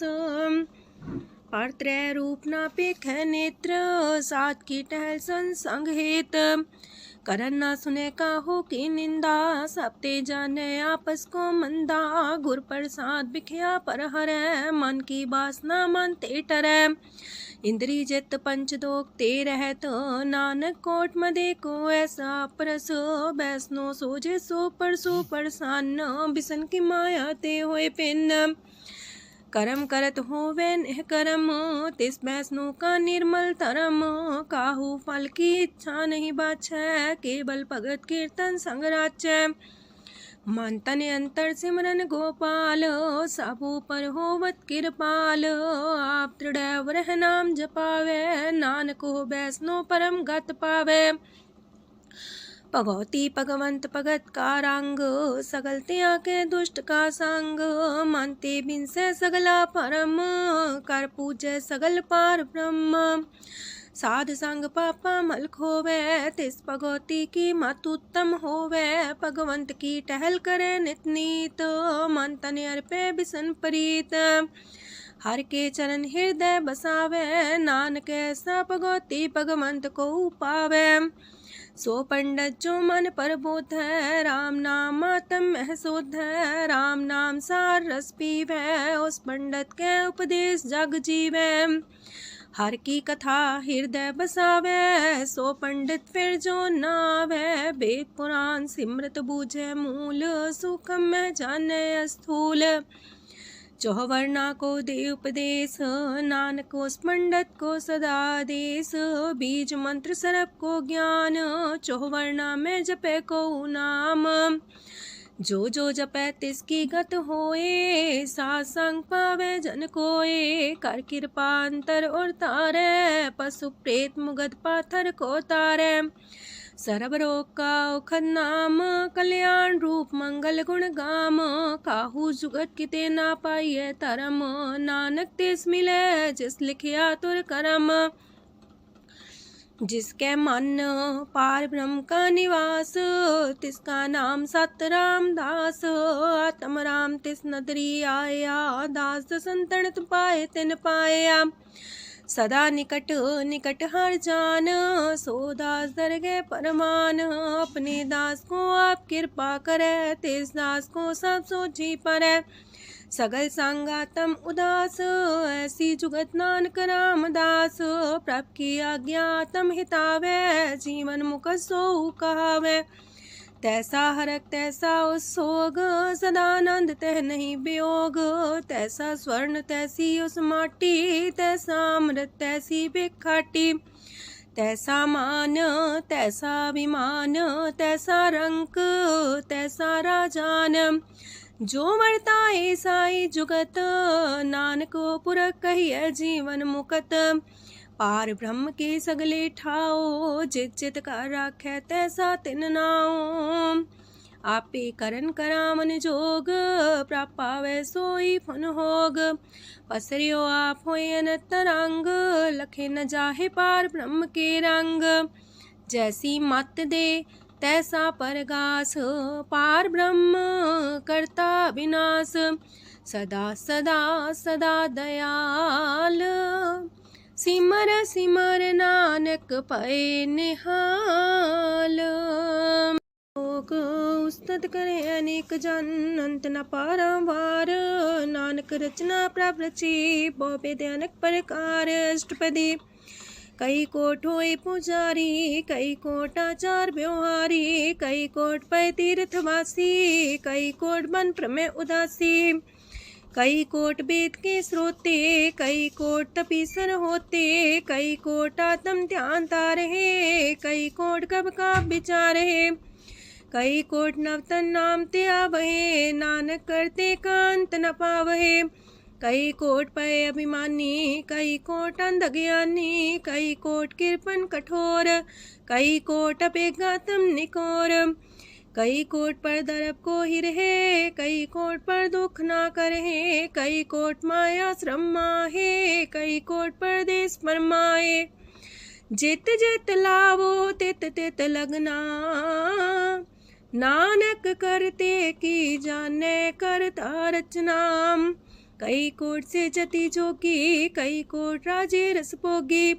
पात्रय रूप ना पेख नेत्र, सात की टहल संसंग हेत। करन ना सुने काहू की निंदा, सब ते जाने आपस को मंदा। गुर प्रसाद बिखया पर हरै, मन की बासना मन ते टरै। इंद्री जित पंच दोख ते रहत, नानक कोट मदे को ऐसा परस। बैसनो सोजे सो परसो परसान, बिसन की माया ते होए पिन। करम करत होवे नेह करम, तिस बैसनो का निर्मल धरम। काहू फल की इच्छा नहीं बाछै, केवल भगत कीर्तन संग राचै। मन तन अंतर सिमरन गोपाल, सब ऊपर होवत कृपाल। आप दृढ़ रह नाम जपावे, नानक हो बैसनो परम गत पावे। भगवती भगवंत भगत का रंग, सगल त्याग के दुष्ट का संग। मानते बिन से सगला परम, कर पूजे सगल पार ब्रह्म। साध संग पापा मल खोवे, तिस भगवती की मत उत्तम होवे। भगवंत की टहल करे नित नीत, मन तन अर्पे बिसन प्रीत। हर के चरण हृदय बसावे, नानक ऐसा भगवती भगवंत को पावे। सो पंडित जो मन पर बोध है, राम नाम आत्म में शोध है। राम नाम सार रस पीवे, उस पंडित के उपदेश जग जीवे। हर की कथा हृदय बसावे, सो पंडित फिर जो नावे। वेद पुराण सिमृत बूझे मूल, सूक्ष्म में जाने स्थूल। चौवर्णा को दे उपदेश, नानक उस पंडित को सदा देश। बीज मंत्र सरप को ज्ञान, चौवर्णा में जपे को नाम। जो जो जपे तिसकी गत होए, सासंग पावे जन कोए। कर कृपा अंतर और तारे, पशु प्रेत मुगध पाथर को तारे। सर्व रोग का औखद नाम, कल्याण रूप मंगल गुण गाम। काहू जुगत किते ना पाइये तरम, नानक तिस मिले जिस लिखिया तुर करम। जिसके मन पार ब्रह्म का निवास, तिसका नाम सत रामदास। आत्म राम तिस नदरी आया, दास संतन पाए तिन पाया। सदा निकट निकट हर जान, सो दास दरगह परमान। अपने दास को आप कृपा करे, तिस दास को सब सोची परै। सगल संगातम उदास, ऐसी जुगत नानक रामदास। प्रभ की आज्ञा तम हितावै, जीवन मुख सो कहावै। तैसा हरक तैसा उत्सोग, सदानंद तह नहीं वियोग। तैसा स्वर्ण तैसी उस माटी, तैसा अमृत तैसी भिखाटी। तैसा मान तैसा अभिमान, तैसा रंक तैसा राजान। जो वर्ताए साई जुगत, नानक पुरख कहिए जीवन मुकत। पार ब्रह्म के सगले ठाओ, जित चित कर राखै तैसा तिन नाओ। आपे करन करामन जोग, प्रापावै सोई फन होग। पसरियो आप होय अनंत तरंग, लखे न जाहे पार ब्रह्म के रंग। जैसी मत दे तैसा परगास, पार ब्रह्म करता विनाश। सदा सदा सदा दयाल, सिमर सिमर नानक पए निहाल। लोक उस्तत करे अनेक जन, अंत न पारंवार। नानक रचना प्रभ रची, बहु अनेक प्रकार। अष्टपदी कई कोट होए पुजारी, कई कोट आचार व्यवहारी। कई कोट पै तीर्थवासी, कई कोट बन प्रमेय उदासी। कई कोट वेद के श्रोते, कई कोट तपीसर होते। कई कोट आत्म ध्यान तारहे, कई कोट कब का विचार है। कई कोट नवतन नाम ते आवहे, नानक करते कांत न पावहे। कई कोट पय अभिमानी, कई कोट अंधज्ञानी। कई कोट कृपन कठोर, कई कोट अपेगातम निकोर। कई कोट पर दरब को ही रहे, कई कोट पर दुख ना करहे। कई कोट माया श्रम माहे, कई कोट परदेश फरमाए। जित जित लावो तित तित लगना, नानक करते की जाने करता रचना। कई कोट से जति जोगी, कई कोट राजे रस भोगी।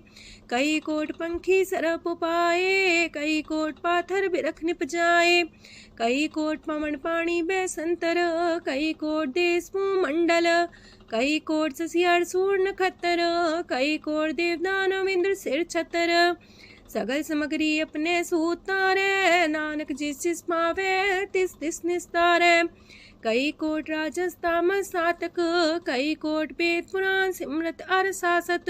कई कोट पंखी सरप पाए, कई कोट पाथर बिरख निप जाए। कई कोट पवन पानी बैसंतर, कई कोट देश मंडल। कई कोट ससियार सूर नखत्तर, कई कोट देवदानव इंद्र सिर छतर। सगल समग्री अपने सूतारे, नानक जिस जिस पावे तिस तिस निस्तारे। कई कोट राजस तामस सातक, कई कोट वेद पुराण सिमरत अर सासत।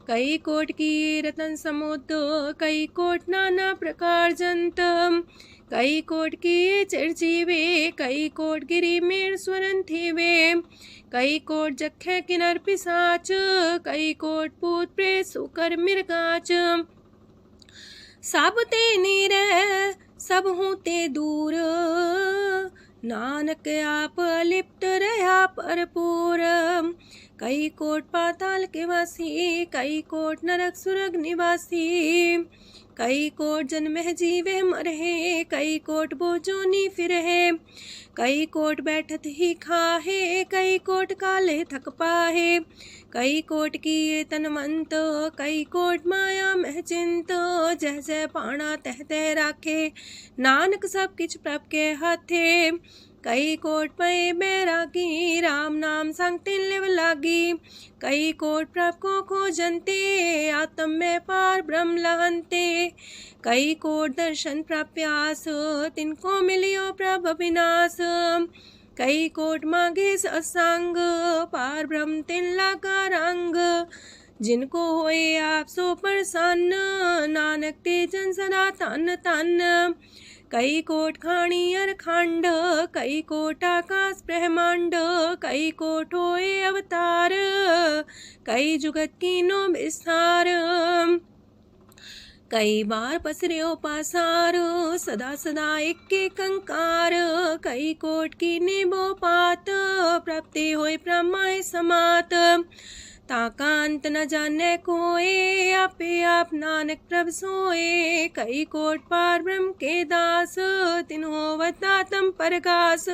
कई कोट की रतन समुद्र, कई कोट नाना प्रकार जंत। कई कोट की चिरजीवे, कई कोट गिरी मेर स्वरन थीवे। कई कोट जखे किनर पिसाच, कई कोट पूत प्रेत सुकर मिर्गाच। सब ते नीरे सब हूँ ते दूर, नानक आप लिप्त रहा भरपूर। कई कोट पाताल के वासी, कई कोट नरक सुरग निवासी। कई कोट जन्म जीवे मरहे, कई कोट बोझोनी फिरहे। कई कोट बैठत ही खाहे, कई कोट काले थक पाहे। कई कोट किए तनमंत, कई कोट माया मह चिंत। जह जह पाणा तह तह राखे, नानक सब किछ प्रभ के हाथे। कई कोट पए बैरागी, राम नाम संग तिन लिव लागी। कई कोट प्रभ को खोजंते, आत्म में पार ब्रह्म लहंते। कई कोट दर्शन प्रप्यास, तिनको मिलियो प्रभ अविनाश। कई कोट मांगे सत्संग, पार ब्रह्म तिन लागा रंग। जिनको होए आप सो प्रसन्न, नानक ते जन सदा तन तन। कई कोट खाणी अर खंड, कई कोट आकाश ब्रह्मांड। कई कोट होए अवतार, कई जुगत कीनो विस्तार। कई बार पसरियो पासार, सदा सदा एक कंकार। कई कोट की निबो पात, प्राप्ति होए प्रमाय समात। ताकांत न जाने कोए, आपे आप नानक प्रभ सोए। कई कोट पार ब्रह्म के दास, तिन्हो वतातम परगास।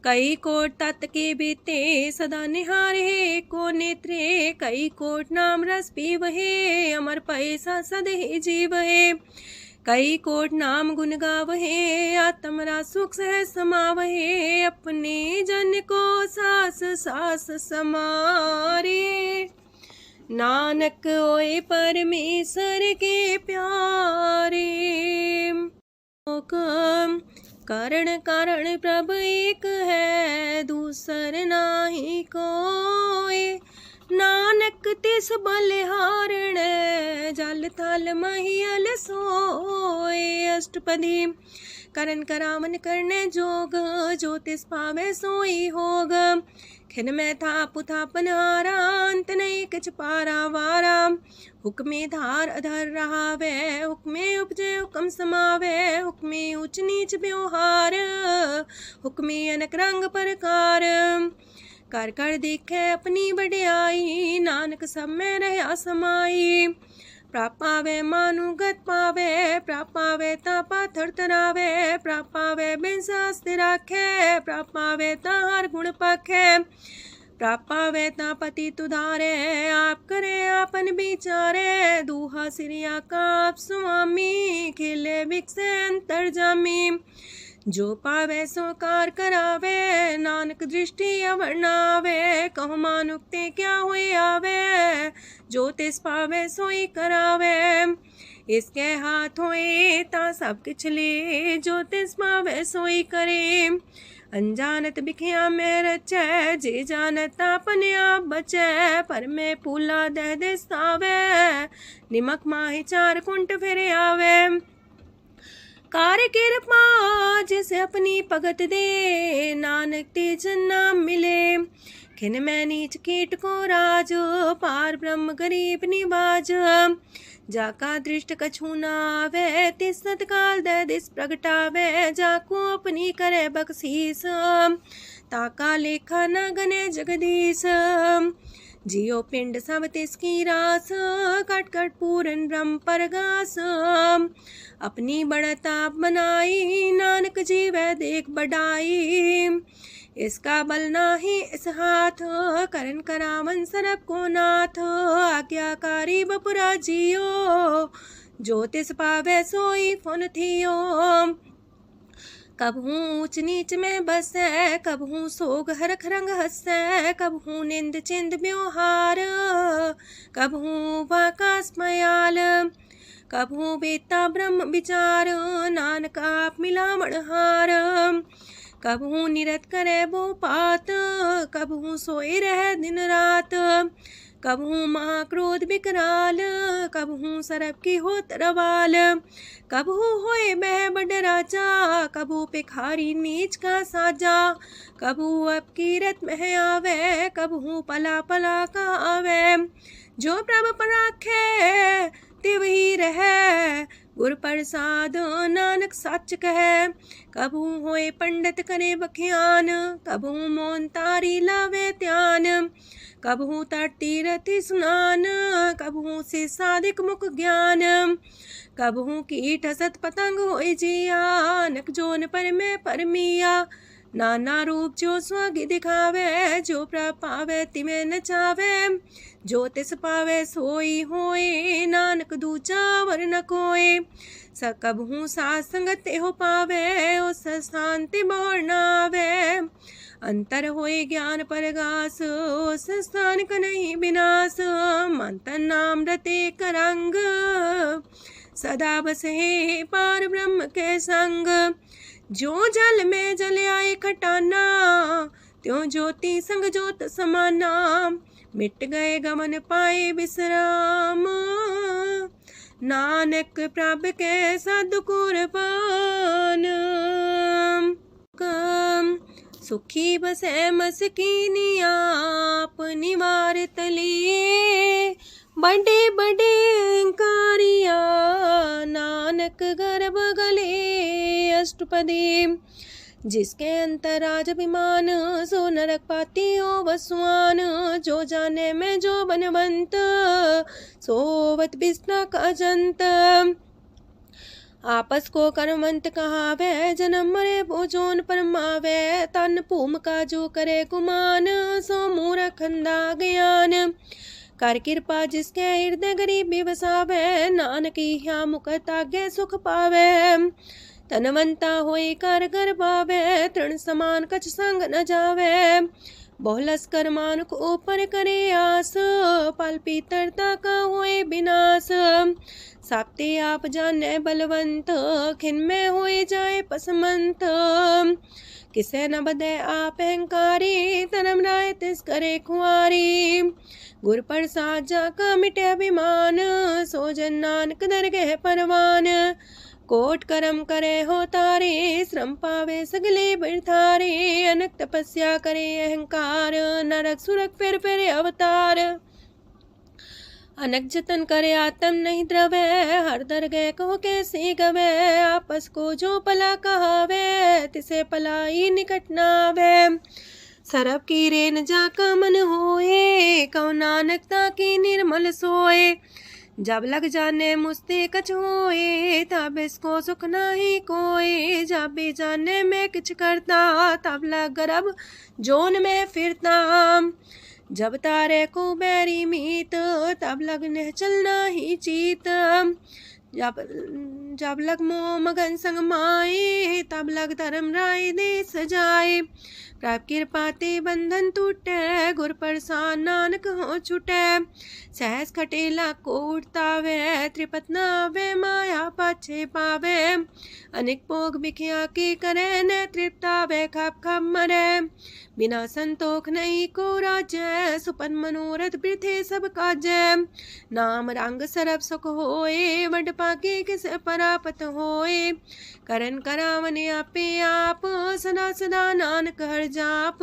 कई कोट तत् के बीते सदा निहारे को नेत्रे, कई कोट नाम रस पीवहे अमर पैसा सदे जीवहे। कई कोट नाम गुण गावहे आत्मरा सुख सह समावहे, अपने जन को सास सास समारे। नानक ओए परमेश्वर के प्यारे। कारण कारण प्रभ एक है, दूसर नाही कोय। नानक तिस बलिहारण, जल थल महियल सोय। अष्टपदी। करन करावन करने जोग, जो तिस पावे सोई होग। खिन में थाप थापन हारा, अंत नहीं किछ पारा वारा। हुक्मे धार अधर रहावे, हुक्मे उपजे हुक्म समावे। हुक्मे ऊंच नीच व्यवहार, हुक्मे अनक रंग प्रकार। कर कर देखे अपनी बड़ियाई, नानक सब में रहा समाई। प्राप पावे मानुगत पावे, प्राप पावे ता पाथर तरावे। प्राप पावे बिन शास्त्र राखे, प्राप पावे ता हर गुण पाखे। प्राप पावे ता पति तुधारे, आप करे आपन विचारे। दूहा सिरिया का आप स्वामी, खिले बिकसे अंतर जामी। जो पावे सो कार करावे, नानक दृष्टि अवर्णावे। कहु मानुक्ते क्या हुए आवे, जो तिस पावे सोई करावे। इसके हाथ होए ता सब किछ ले, जो तिस पावे सोई करे। अनजानत बिखिया में रचै, जे जानत अपने आप बचै। पर में फूला दह दिसावे, निमक माही चार कुंट फिर आवे। कार्य कृपा जिसे अपनी भगत दे, नानक तेज नाम मिले। खिन में नीच कीट को राज, पार ब्रह्म गरीब निवाज। जाका दृष्ट कछु न आवे, तिस सतकाल दे दिस प्रगटावे। जाको अपनी करे बख्शीस, ताका लेखा न गने जगदीश। जियो पिंड सब तिसकी रास, कट कट पूरन ब्रह्म परगास। अपनी बढ़ता बनाई, नानक जीवै देख बढ़ाई। इसका बल नाही इस हाथ, करन करावन सरब को नाथ। आज्ञाकारी बपुरा जियो, जो तिस पावे सोई फुन थियो। कबहू ऊंच नीच में बसै, कबहू सोग हरख रंग हंसै। कबहू निंद चिंद व्यवहार, कबहू वाकास मयाल। कबहू बेता ब्रह्म विचार, नानक आप मिलावण हार। कबहू निरत करे वो पात, कबहू सोए रह दिन रात। कबहू महाक्रोध विकराल, कबहू सरब की होत रवाल। कबहू होए बह बड़ राजा, कबहू भिखारी नीच का साजा। कबहू अब कीरत में आवे, कबहू पला पला का आवे। जो प्रभ पर राखे तिव ही रहे, गुर प्रसाद नानक सच कहे। कबहू होए पंडित करे बख्यान, कबहू मोन तारी लावे ध्यान। कबहू तटी रति सुनान, कबहू से साधिक मुख ज्ञान। कबहू कीट हसत पतंग होए जिया, नक जोन पर में परमिया। नाना रूप जो स्वागी दिखावे, जो प्रभ पावे तिमें नचावे। जो तिस पावे सोई होए, नानक दूजा वर न कोय। सकबहू साथ संगत हो पावे, उस शांति मोर नावे। अंतर होए ज्ञान परगास, उस स्थान का नहीं विनाश। मंतन नाम रते करंग, सदा बसे पार ब्रह्म के संग। जो जल में जल आए खटाना, त्यों ज्योति संग ज्योत समाना। मिट गए गमन पाए विश्राम, नानक प्रभ के सद्कुरबान। सुखी बसे मस्कीनी आप निवार तलिए। बड़े बड़े कारिया नानक गर्भ गले। अष्टपदी। जिसके अंतराज अभिमान, सो नरक पाती हो वसवान। जो जाने में जो बनवंत, सोवत बिस्ना का जंत। आपस को कर्मंत कहावे, जन्म मरे भोजोन परमावे। तन भूम का जो करे गुमान, सो मूर्ख अंधा ज्ञान। कर कृपा जिसके हृदय गरीबी बसावे, नानक ह्या मुख तागे सुख पावे। तनवंता होई कर घर पावे, तृण समान कछ संग न जावे। बहुलस कर मानुक ऊपर करे आस, पल पीतरता का होए विनाश। साप्ते आप जाने बलवंत, खिन में होए जाए पसमंत। किसे न बदे आप अहंकारी, धर्म राय तिस करे खुआरी। गुर प्रसाद जाका मिटे अभिमान, सो जन नानक दरगह परवान। कोट करम करे हो तारे, श्रम पावे सगले बिरथारे। अनक तपस्या करे अहंकार, नरक सुरक फिर अवतार। अनक जतन करे आत्म नहीं द्रवे, हर दरगह को कैसे गवे। आपस को जो पला कहावे, तिसे पलाई निकट नावे। सरब की रेन जाका मन होए, कौ नानकता की निर्मल सोए। जब लग जाने मुझते कछ होए, तब इसको सुख नाही कोई। जब भी जाने मैं किछ करता, तब लग गर्भ जोन में फिरता। जब तारे को बैरी मीत, तब लगने चलना ही चीत। जब लग मोह मगन संग माए, तब लग धर्म राय दे सजाए। प्रभ कृपा ते बंधन टूटे, गुर प्रसाद नानक हो छूटे। सहस खटेला को उठतावे, त्रिपत नावे माया पाछे पावे। अनेक भोग बिखिया की करे, न तृप्तावे खप खप मरे। बिना संतोख नहीं को राजै, सुपन मनोरथ वृथे सब काजै। नाम रंग सरब सुख होए, वड पाके किस परापत होए। करन करावन आपे आप, सदा सदा नानक हर जाप।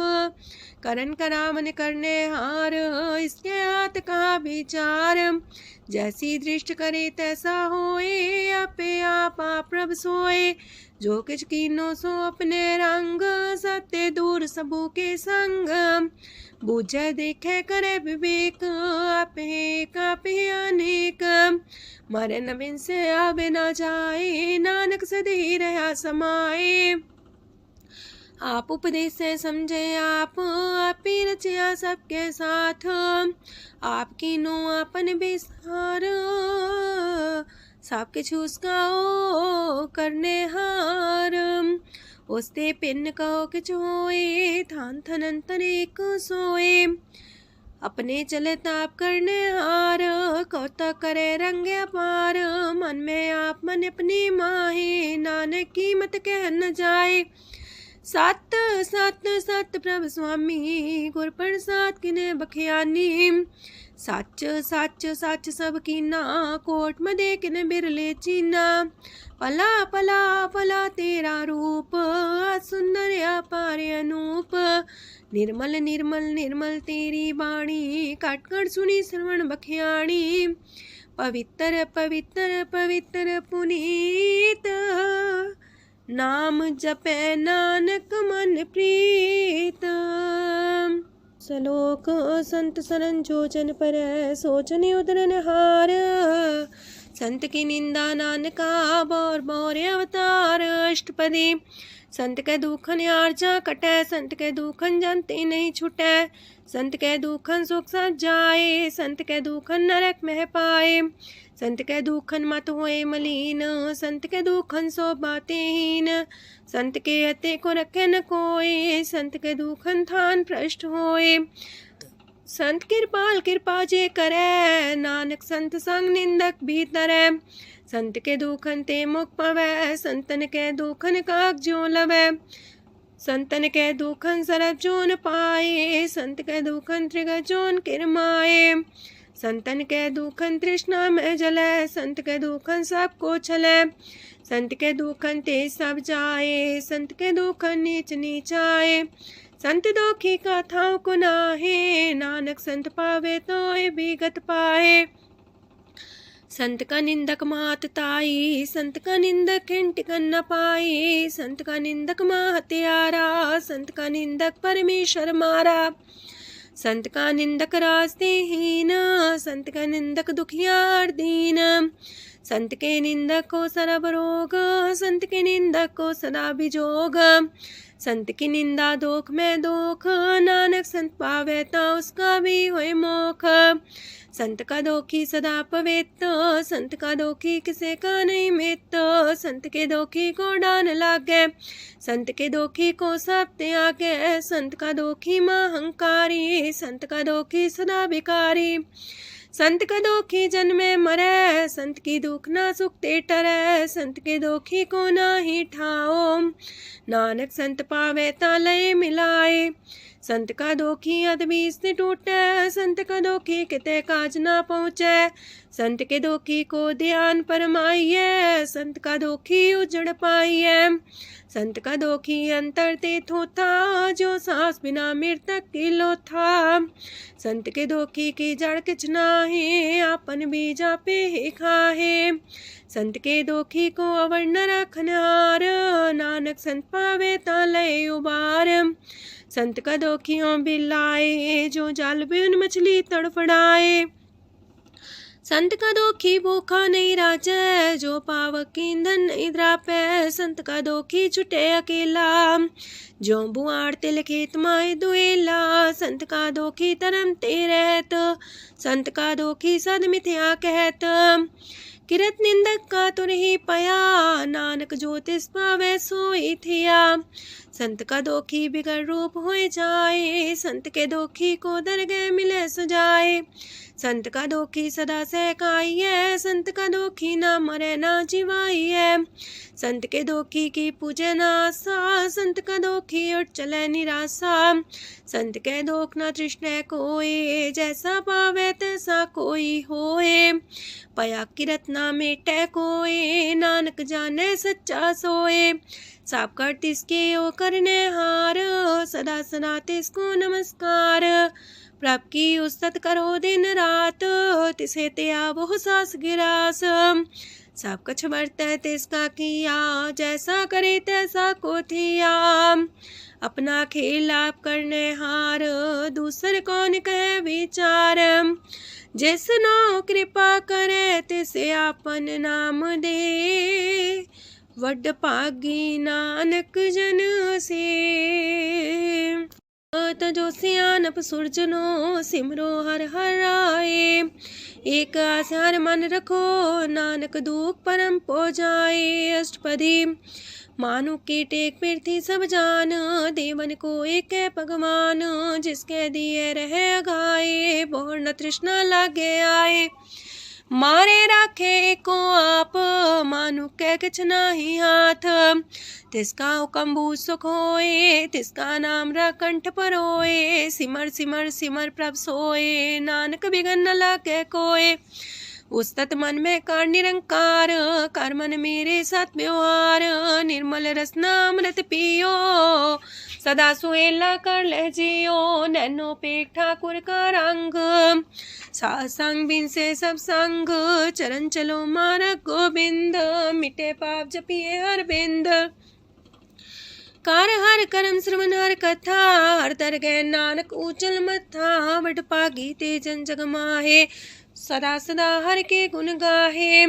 करन करावन करने हार, इसके हाथ का विचार। जैसी दृष्ट करे तैसा होए, आपे आप प्रभ सोए। जो किछ कीनो सो अपने रंग, सत्य दूर सबू के संग। बूझे देखे करे विवेक, आपे अनेक। मरे नवीन से आवे न जाए, नानक सदी रहा समाए। आप उपदेश से समझे आप ही रचिया सबके साथ। आपकी नो आपन बेसार, सब किछ उसका ओ करने हार। उसते पिन कहो किछ होए, थान थन अंतर एक सोए। अपने चले ताप करने हार, कौतक करे रंगे अपार। मन में आप मन अपनी माहे, नानक की मत कह न जाए। सत सत सत प्रभ स्वामी, गुर प्रसाद किने बखियानी। सच सच सच सब कीना, कोट मदे किने बिरले चीना। पला पला पला तेरा रूप, सुंदर अपार अनूप। निर्मल निर्मल निर्मल तेरी बाणी, काटकर सुनी श्रवण बखियाणी। पवित्र पवित्र पवित्र पुनीत, नाम जपे नानक मन प्रीत। सलोक संत सरन जोजन पर, सोचन उदरन हार। संत की निंदा नानका, बौर बौर अवतार। अष्टपदी संत के दुखन आर्जा कटै, संत के दुखन जानते नहीं छुटै। संत के दुखन सुख सज जाए, संत के दुखन नरक में पाए। संत के दुखन मत होए मलीन, संत के दुखन सो बातें हीन। संत के हते को रखे न कोई, संत के दुखन थान भ्रष्ट होए। संत कृपाल कृपा जे करे, नानक संत संग निंदक भीतरै। संत के दुखन ते मुख पवै, संतन के दुखन काग जो लवै। संतन के दुखन सरब जोन पाए, संत के दुखन त्रिगत जोन किरमाए। संतन के दुखन तृष्णा में जलै, संत के दुखन सबको छलै। संत के दुखन ते सब जाए, संत के दुखन नीच नीचाए। संत दोखी का थाव को नाहे, नानक संत पावे तो विगत पाए। संत का निंदक मात ताई, संत का निंदक खिंटिकन न पाई। संत का निंदक माँ हत्यारा, संत का निंदक परमेश्वर मारा। संत का निंदक रास्ते हीन, संत का निंदक दुखियार दीन। संत के निंदक को सरब रोग, संत के निंदक को सदा बिजोग। संत की निंदा दोख में दोख, नानक संत पावे ता उसका भी होए मोख। संत का दोखी सदा पवित्र, संत का दोखी किसे का नहीं मित्र। संत के दोखी को डान लागे, संत के दोखी को सब त्यागे। संत का दोखी महंकारी, संत का दोखी सदा भिकारी। संत का दोखी जन्मे मरे, संत की दुख ना सुख ते टरे। संत के दोखी को ना ही ठाओ, नानक संत पावे ता लय मिलाए। संत का दोखी अदबीस से टूटे, संत का दोखी किते काज ना पहुँचे। संत के दोखी को ध्यान परमाइए, संत का दोखी उजड़ पाइए। संत का दोखी अंतर ते थोथा, जो सांस बिना मृतक की लोथा। संत के दोखी की जड़ किछ नाहे, आपन बीजा पे ही खाहे। संत के दोखी को अवर न रखनहार, नानक संत पावे ता लय उबार। संत का दोखियों बिलाए, जो जाल बिन मछली तड़फड़ाए। संत का दोखी भूखा नहीं राजे, जो पावक ईंधन नहीं द्रापे। संत का दोखी छुटे अकेला, जो बुआड़ तिल खेत माए दुएला। संत का दोखी तरम ते रहत, संत का दोखी सद मिथ्या कहत। किरत निंदक का तुर ही पया, नानक जो तिस पावे सोई थिया। संत का दोखी बिगड़ रूप होए जाए, संत के दोखी को दरगह मिले सुजाए। संत का दोखी सदा सहकाइए, संत का दोखी ना मरे ना जिवाइए। संत के दोखी की पूजे ना आशा, संत का दोखी उठ चले निराशा। संत के दोख ना तृष्णा कोई, जैसा पावे तैसा कोई होए। पया किरत ना मेटे कोई, नानक जाने सच्चा सोए। साप कर तिसके ओ करने हार, सदा सदा तिसको नमस्कार। प्रभ की उस्तत करो दिन रात, तिसे त्या वो सास गिरास। सब कुछ बरते तिसका किया, जैसा करे तैसा को थिया। अपना खेल आप करने हार, दूसर कौन कहे विचार। जिसनो कृपा करे तिसे आपन नाम दे, वड पागी नानक जन से। जो सियानप सुरजनो, सिमरो हर हर आए। एक आसार मन रखो, नानक दुख परम पो जाए। अष्टपदी मानु के टेक पृथ्वी सब जान, देवन को एक है भगवान। जिसके दिए रहे अघाए, बोर न तृष्णा लागे आए। मारे राखे को आप, मानु के किछ नाही हाथ। तिसका हुक्म सुख होए, तिसका नाम रकंठ पर होए। सिमर सिमर सिमर प्रभ सोए, नानक बिगन न लागे कोय। उस्तत मन में कर निरंकार, कर मन मेरे साथ व्यवहार। निर्मल रसना अमृत पियो, सदा सुहेला कर ले जियो। नैनो पेट ठाकुर का रंग, सासंग बिन से सब संग। चरण चलो मारक गोविंद, मिटे पाप जपिए हर बिंद। कार हर करम श्रवण हर कथा, हर तर गए नानक ऊचल मथा। वड पागी ते जन जग माहे, सदा सदा हर के गुण गाहे।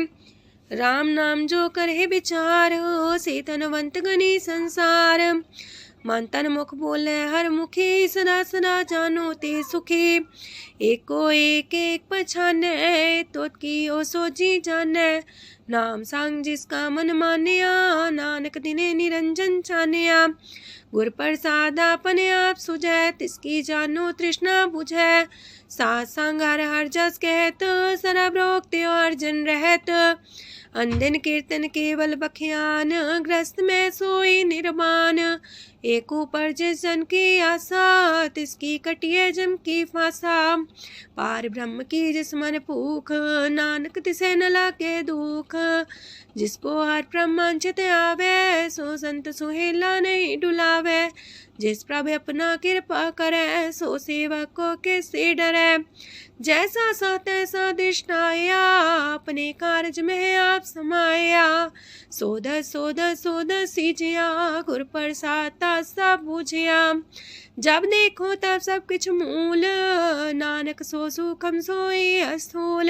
राम नाम जो करे विचार, से तनवंत गनी संसार। मन तन मुख बोले हर मुखी, सदा सदा जानो ते सुखी। एको एक एक पछाने, तोत की ओ सोची जाने। नाम सांग जिसका मन मानिया, नानक दिने निरंजन छानिया। गुर प्रसाद अपने आप सुझै, तिसकी जानो तृष्णा बुझै। सात संग हर हर जस कहत, सरब रोग त्यो अर्जन रहत। अंदिन कीर्तन केवल बख्यान, ग्रस्त में सोई निर्माण। एक ऊपर जिस जन की आशा, तिसकी कटिए जम की फांसा। पार ब्रह्म की जिस मन भूख, नानक तिसे न लागे दुख। जिसको हर प्रमांचित आवे, सो संत सुहेला नहीं डुलावे। जिस प्रभु अपना कृपा करे, सो सेवक को किससे डरे। जैसा सा तैसा दृष्टाया, अपने कारज में आप समाया। सोध सोध सोध सीजिया, गुर प्रसाद सब बुझिया। जब देखो तब सब किछ मूल, नानक सो सुखम सोई अस्थूल।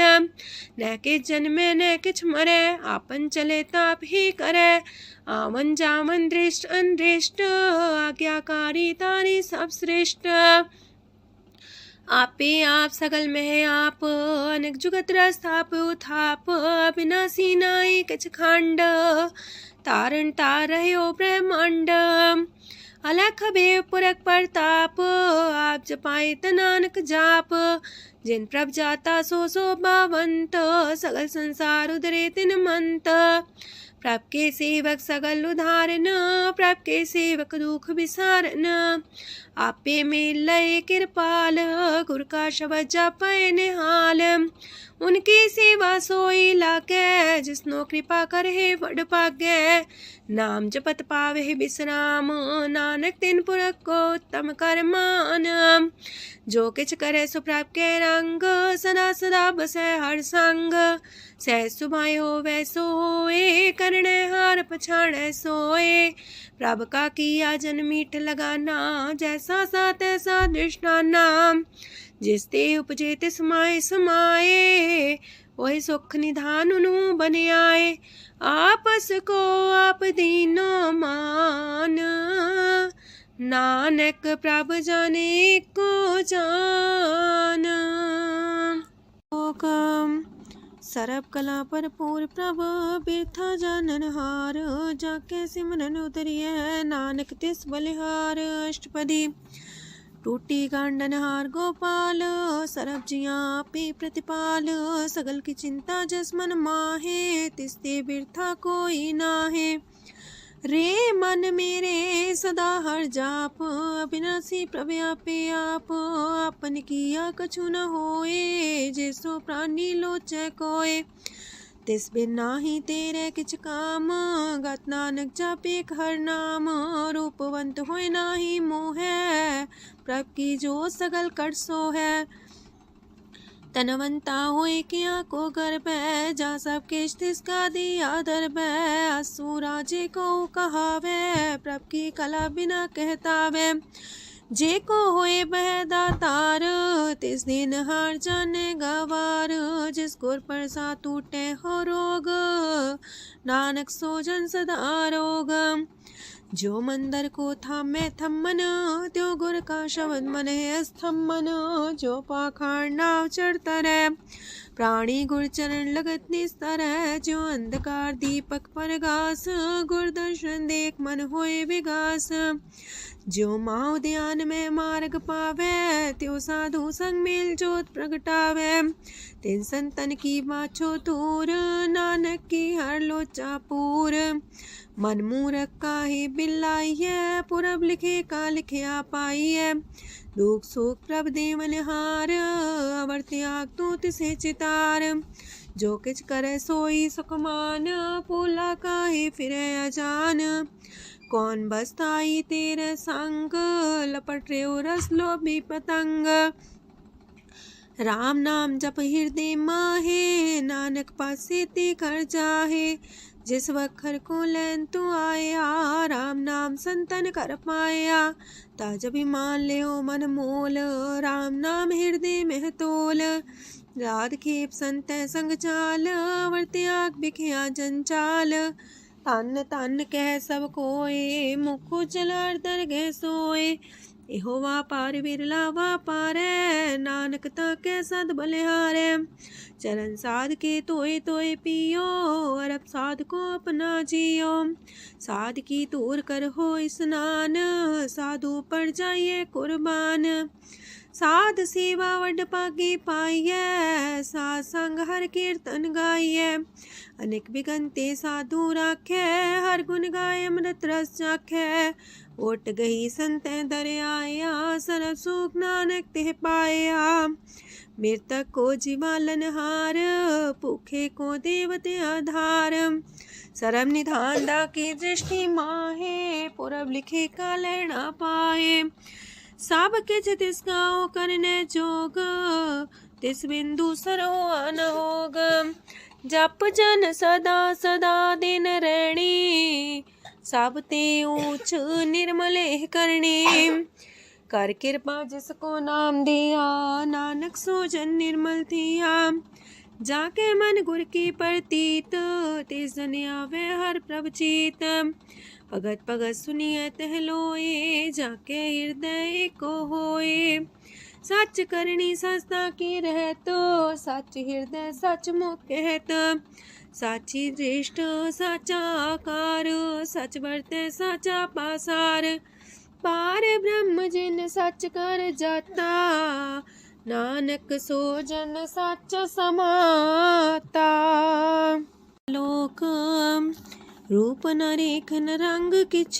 न किछ जन्मे न किछ मरे, आपन चले ताप ही करे। आवन जावन दृष्ट अनदृष्ट, आज्ञाकारी तारी सब श्रेष्ठ। आपे आप सगल में आप, अनेक जुगत रस्थाप उथाप। अविनाशी नाई किछ खंड, तारण तार रह्यो ब्रह्मांड। अलख भेव पुरख प्रताप, आप जपाए नानक जाप। जिन प्रभ जाता सो शोभावंत, सगल संसार उधरे तिन मंत। प्रभ के सेवक सगल उधारन, प्रभ के सेवक दुख विसारन। आपे में लय कृपाल, गुर का शब्द जपै निहाल। उनकी सेवा सोई लागे, जिसनो कृपा करे बड़ भागे। नाम जपत पावे विश्राम, नानक तिन पुरख को उत्तम कर मान। जो किछ करे सो प्रभ के रंग, सदा सदा बसै हर संग। सह सुभाए होवै सो होए, करणे हार पछाड़ै सोए। प्रभ का किया जन मीठ लगाना, जैसा सा तैसा दृष्टाना। जिस ते उपजे तिस माए समाए, वही सुख निधान उनु बन आए। आपस को आप दीनो मान, नानक प्रभ जाने को जान। सरब कला भरपूर प्रभ, बिरथा जानन हार। जाके सिमरन उतरिय, नानक तिस बलिहार। अष्टपदी। टूटी गांडन हार गोपाल, सरब जिया पे प्रतिपाल। सगल की चिंता जस मन माहे, तिसते बिरथा कोई नाहे। रे मन मेरे सदा हर जाप, अविनाशी प्रभ आपे आप। आपन किया कछु न होए, जैसो प्राणी लोचै कोय। तिस बिन नाही तेरे किछ काम, गत नानक जापे हर नाम। रूपवंत होय नाही मोह, प्रभ की जो सगल कर सो है। तनवंता होए किया को गर्भ, जा सब किछ तिसका दिया दर्ब। असुर राजे को कहावे, प्रभ की कला बिना कहतावे। जे को होए बह दातार, तिस दिन हार जाने गवार। जिस गुर प्रसाद टूटे हो रोग, नानक सो जन सदा रोग। जो मंदर को थामे थम्मन, त्यो गुर का शब्द मन है स्तम्भन। जो पाखाड़ नाव चढ़ता रहे, प्राणी गुर चरण लगत निस्तर है। जो अंधकार दीपक पर घास, गुर दर्शन देख मन होए विगास। जो माओ ध्यान में मार्ग पावे, त्यो साधु संग मेल जोत प्रगटावे। तिन संतन की बाछो तूर, नानक की हर लोचा पूर। मन मूरख काहे बिलाइए, पुरब लिखे का लिखिया पाइए। दुख सुख प्रभ देवन हार, अवर त्याग तू तिसे चितार। जो किछ करे सोई सुखमान, पोला काहे फिरे अजान। कौन बसताई तेरे संग, लपट रे रस लोभी पतंग। राम नाम जप हृदय माहे, नानक पासे ते कर जाहे। जिस वखर को लैन तू आया, राम नाम संतन कर पाया। ताज अभिमान ले मन मोल, राम नाम हृदय में तोल। राध खेप संत संग चाल, अवर त्याग बिखिया जंचाल। तन तन कह सब कोय, मुख जलर दरगह सोए। एहो वापार विरला वापारै, नानक ताके सद बलिहारै। चरण साध के तोय तोय पियो, अरब साध को अपना जियो। साध की तूर कर हो स्नान, साधु पर जाइए कुर्बान। साध सेवा वड पागे पाइए, साध संग हर कीर्तन गाइए। अनेक बिगंते साधु राखे, हर गुण गाय अमृत रस चाखे। ओट गई संत दर आया, सरब सुख नानक ते पाया। मृतक को जीवालन हार, भूखे को देवते आधार। सरब निधान दा की दृष्टि माहे, पुरब लिखे का लेना पाए। सब किछ तिसका करने जोग, तिस बिंदु सरो न होग। जप जन सदा सदा दिन रैणी, सब ते ऊंच निर्मले करणी। कर कृपा जिसको नाम दिया, नानक सो जन निर्मल थिया। जाके मन गुर की प्रतीत, तिस जन आवे हर प्रभ चीत। भगत भगत सुनिए तह लोए, जाके हृदय को होए। सच करनी सस्ता की रहत, सच हृदय सच मुख कहत। साची दृष्ट साचा आकार, सच बरते साचा पासार। पार ब्रह्म जिन सच कर जाता, नानक सो जन सच समाता। लोक रूप न रेखन रंग किछ,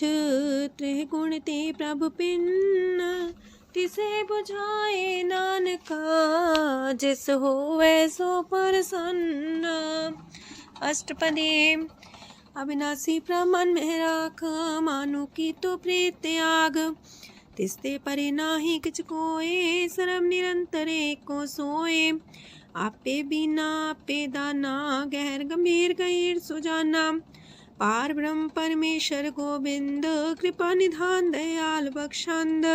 त्रिह गुण ते प्रभु पिन्न। तिसे बुझाए नानका, जिस होवे सो प्रसन्न। अष्टपदी। अविनाशी प्रमन में राख, मानो की तो प्रीत त्याग। तिसते परे नाही किछ कोय, सर्व निरंतर एको सोए। आपे बिना आपे दाना, गहर गंभीर गहीर सुजाना। पार ब्रह्म परमेश्वर गोविंद, कृपा निधान दयाल बख्शंद।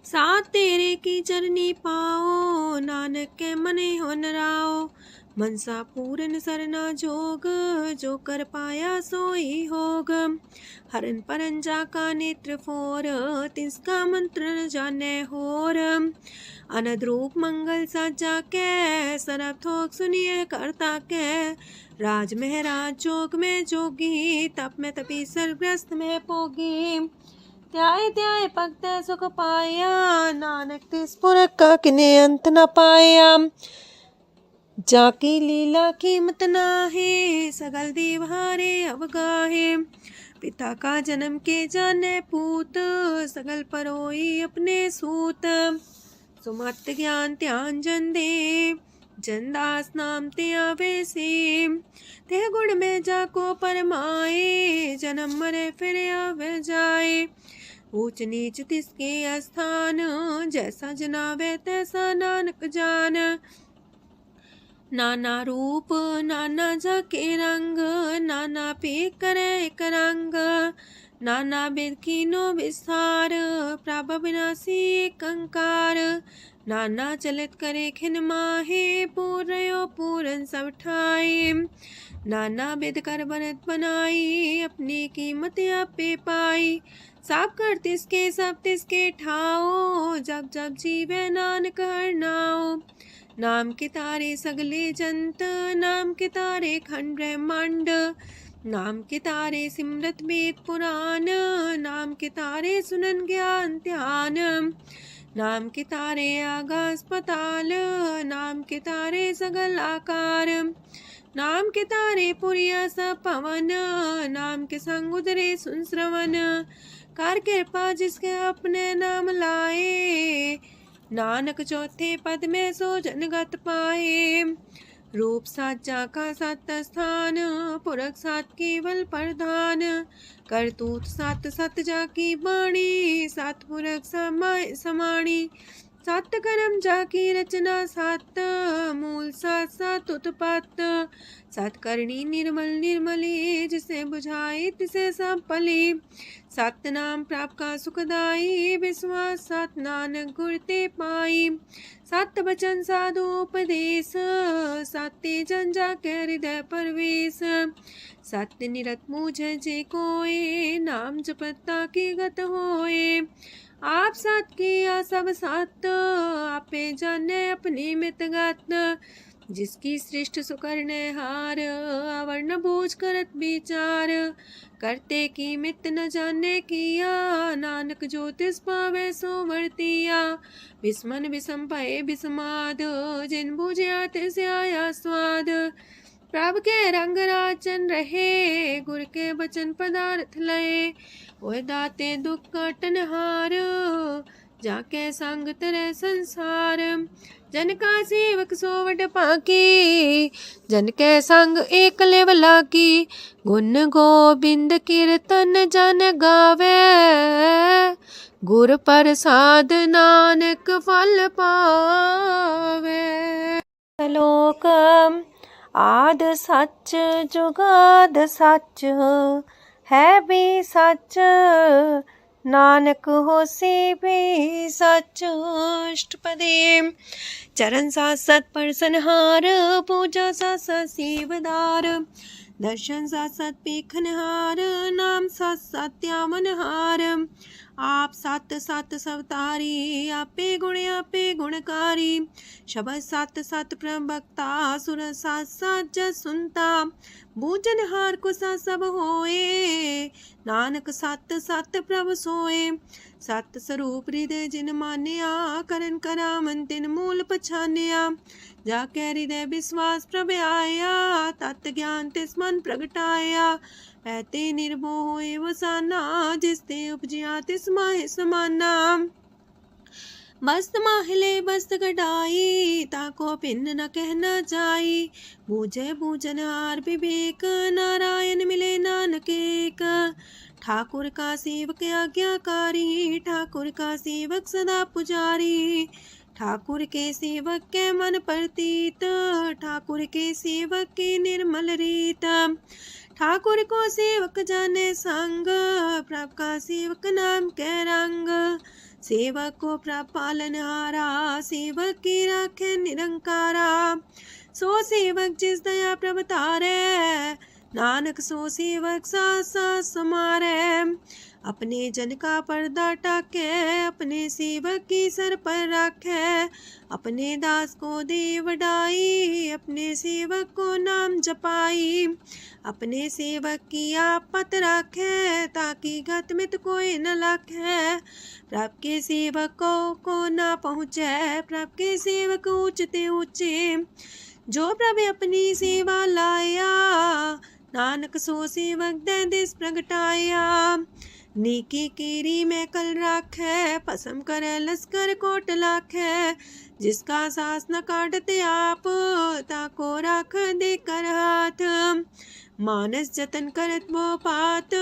साथ तेरे की चरनी पाओ, नानक के मने हो नराओ। मनसा पूरन सरना जोग, जो कर पाया सोई होग। हरन परन जाका नेत्र फोर, तिसका मंत्र न जाने होर। अनद रूप मंगल साजा के, सरब थोक सुनिए करता के। राज महराज जोग में जोगी, तप में तपी सर्वग्रस्त में पोगी। त्याय त्याय भक्त सुख पाया, नानक तिस पुरख का किने अंत न पाया। जाकी लीला कीमत नाहे, सगल देव हारे अवगाहे। पिता का जन्म के जाने पूत, सगल परोई अपने सूत। सुमत ज्ञान ध्यान जन दे, जनदास नाम ते आवे से। ते गुण में जाको परमाए, जन्म मरे फिर आवे जाए। ऊंच नीच तिसके स्थान, जैसा जनावे तैसा नानक जान। नाना रूप नाना जाके रंग, नाना पे करे एक रंग। नाना बिद कीनो विस्तार, प्रभ विनाशी एक अंकार। नाना चलित करे खिन माहे, पूर्यो पूरन सब ठाए। नाना बिद कर बनत बनाई, अपनी कीमत आपे पाई। सब कर तिसके सब तिसके ठाओ, जब जब जीवे नानक हर नाओ। नाम के तारे सगले जंत, नाम के तारे खंड ब्रह्मांड। नाम के तारे सिमरत वेद पुराण, नाम के तारे सुनन ज्ञान ध्यान। नाम के तारे आकाश पताल, नाम के तारे सगल आकार। नाम के तारे पुरिया सब पवन, नाम के संग उदरे सुन श्रवण। कर कृपा जिसके अपने नाम लाए, नानक चौथे पद में सो जनगत पाए। रूप साचा का सात स्थान, पुरख सात केवल प्रधान। करतूत सात सत जाकी बाणी, सात पुरख समाय समाणी। सात कर्म जाकी रचना सात, मूल सात सात उत्पत्त। सात करणी निर्मल निर्मली, जिसे बुझाई तिसे सब पली। सत नाम प्राप का सुखदाई, विश्वास सत नानक गुर ते पाई। सत बचन साधु उपदेश, सत्य जन जाके हृदय परवेश। सत्य निरत मुझे जे कोय, नाम जपता की गत होए। आप सत किया सब सत, आपे जाने अपनी मित गत। जिसकी सृष्ट सुकरने हार, अवर्ण बूझ करत विचार। करते की मित न जाने किया, नानक जो तिस पावे सो वर्तिया। विस्मन विषम भय विषमाद, जिन बुझिया तिस आया स्वाद। प्रभ के रंग राचन रहे, गुर के बचन पदार्थ लए। ओए दाते दुख काटन हार, जाके संग तरह संसार। जन का सेवक सोवट पाकी, जन के संग एक लेवला की। गुण गोबिंद कीर्तन जन गावे, गुर प्रसाद नानक फल पावे। श्लोक आद सच जुगाद सच है भी सच नानक होसी भी सच। अष्टपदी चरण साथ सत परसनहार पूजा साथ साथ सेवदार दर्शन साथ साथ पेखनहार नाम साथ साथ त्यामनहार आप सत सत सवतारी आपे गुणकारी शबद सत सत प्रभक्ता सुर साथ साथ जस सुनता बूझनहार को सा सब होए नानक सत सत प्रभ सोए। सत स्वरूप हृदय जिन मानिया करन करामन तिन मूल पछानिया जाके हृदय विश्वास प्रभ आया तत् ज्ञान तिस मन प्रगटाया ऐते निर्भो होए वसाना जिसते उपजिया तिस माहे समाना। मस्त माहिले बस्त गडाई ताको भिन्न न कहना जाई बूझे बूझन हार विवेक नारायण मिले नानक एक। ठाकुर का सेवक आज्ञाकारी ठाकुर का सेवक सदा पुजारी ठाकुर के सेवक के मन प्रतीत ठाकुर के सेवक की निर्मल रीत। ठाकुर को सेवक जाने संग प्रभ का सेवक नाम के रंग सेवक को प्रभ पालनहारा सेवक की राखे निरंकारा। सो सेवक जिस दया प्रभ तारे नानक सो सेवक साथ साथ समारे। अपने जन का पर्दा टाके अपने सेवक की सर पर रखे अपने दास को दे वडाई अपने सेवक को नाम जपाई अपने सेवक की आपत राखे ताकि गत मित कोई न लखे। प्रभ के सेवकों को ना पहुँचे प्रभ के सेवक ऊंचते ऊंचे जो प्रभ अपनी सेवा लाया नानक सो सेवक दे दिस प्रगटाया। नीकी कीरी में कल राखे पसम करे लस्कर कोट लाखे जिसका सास न काटते आप ताको राख दे कर हाथ। मानस जतन करत वो पात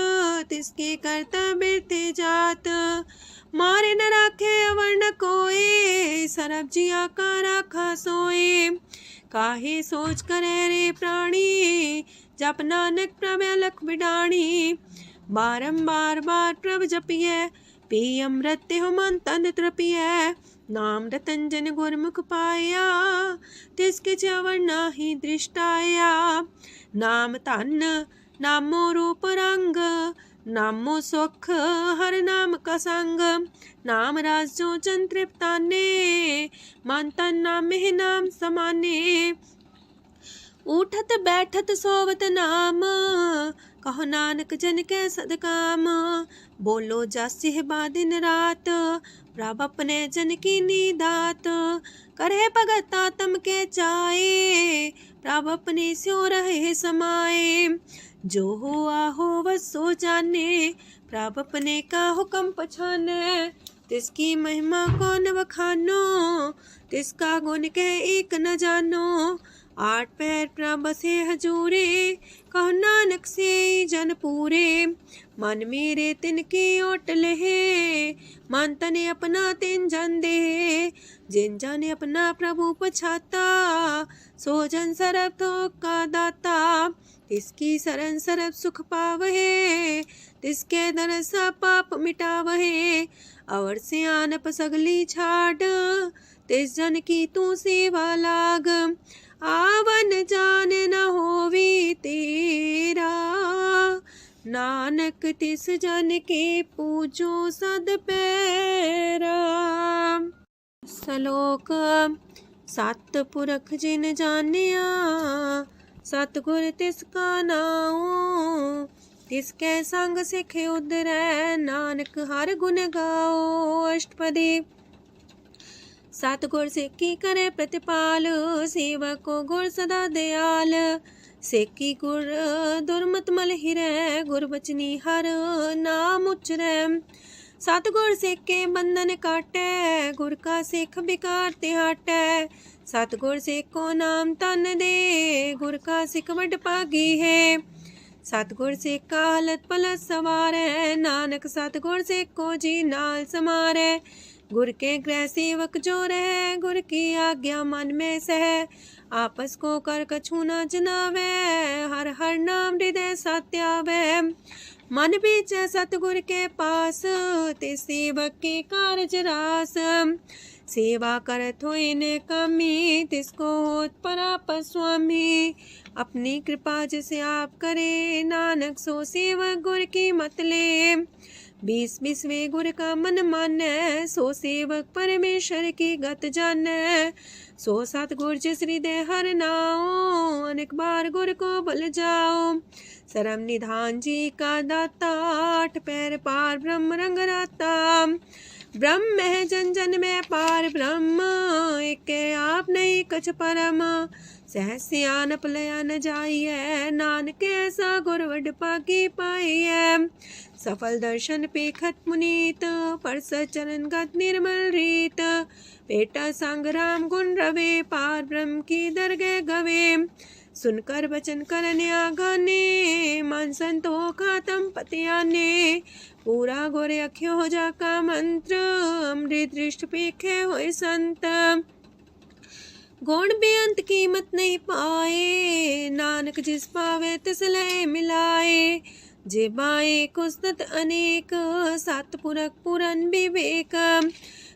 तिसके करता बिरते जात मारे न राखे अवर न कोई सरब जिया का राखा सोए। काहे सोच करे रे प्राणी जप नानक प्रभ अलख बिडाणी बारंबार बार प्रभ जपिए पी अमृत हो मन तन तृपिए नाम रतन जन गुरमुख पाया तिसके चवर नाही दृष्टाया। नाम धन नामो रूप रंग नामो सुख हर नाम का संग नाम राज जो जन तृप्ताने मन तन नाम ही नाम समाने। उठत बैठत सोवत नाम कहो नानक जन के सदकाम बोलो जासी बा दिन रात प्रभ अपने जन की नीदात करे भगत आत्म के चाए प्रभ अपने स्यो रहे समाए। जो हो आहो वसो जाने प्रभ अपने का हुक्म पछाने तिसकी महिमा कौन बखानो तिसका गुण के एक न जानो। आठ पैर प्रभ बसे हजूरे कहो नानक से जन पूरे मन मेरे तिनकी ओट लहे मन तने अपना तिन जन दे जिन जाने अपना प्रभु पछाता सो जन सरब थोक का दाता तिसकी शरण सरब सुख पावहे तिसके दरसा पाप मिटावहे। और से आनप सगली छाड़ तिस जन की तू सेवा लाग आवन जान न होवी तेरा नानक तिस जन के पूजो सद पैरा। श्लोक सत पुरख जिन जानिया सतगुर तिसका नाओ तिसके संग सिख उदरै नानक हर गुण गाओ। अष्टपदी सतगुर सिक्की करे प्रतिपाल सेवक को गुर सदा दयाल सेकी गुर दुर्मत मल हिरै गुर बचनी हर नाम उचरै। सतगुर सेके बंधन काटै गुर का सिख बिकार ते हटै सतगुर सेको नाम तन दे गुर का सिख वड पागी है। सतगुर से कालत पलट सवार है, नानक सतगुर से को जी नाल समार है। गुर के गृह सेवक जो रहे, गुर की आज्ञा मन में सह। आपस को कर कछु न जनावे, हर हर नाम हृदय सत्यावे। मन बीचे सतगुर के पास, ते सेवक के कारज रास। सेवा करत होए ने कमी, तिसको होत पराप स्वामी। अपनी कृपा जिसे आप करे, नानक सो सेवक गुर की मत ले। 20 गुर का मन माने, सो सेवक परमेश्वर की गत जाने। सो सतगुर जिस हृदय हर नाओ, अनेक बार गुर को बल जाओ। सरम निधान जी का दाता, 8 पैर पार ब्रह्म रंग राता। ब्रह्म है जन जन में पार ब्रह्म, एक आप नहीं कछ परम। सहस सियानप लया न जाइए, नानक ऐसा गुर वड पाकी पाइए। सफल दर्शन पेखत मुनीत, परस चरण गत निर्मल रीत। बेटा संग राम गुण रवे, पार ब्रह्म की दरगह गवे। सुनकर वचन करन आगाने, मन संतो खातम पतियाने। पूरा गोर अख्यो हो जाका मंत्र, अमृत दृष्ट पेखे होए संत। गुण बेअंत कीमत नहीं पाए, नानक जिस पावे तिस लय मिलाए। जे बाए कुस्तत अनेक, सतपुरख पुरन विवेक।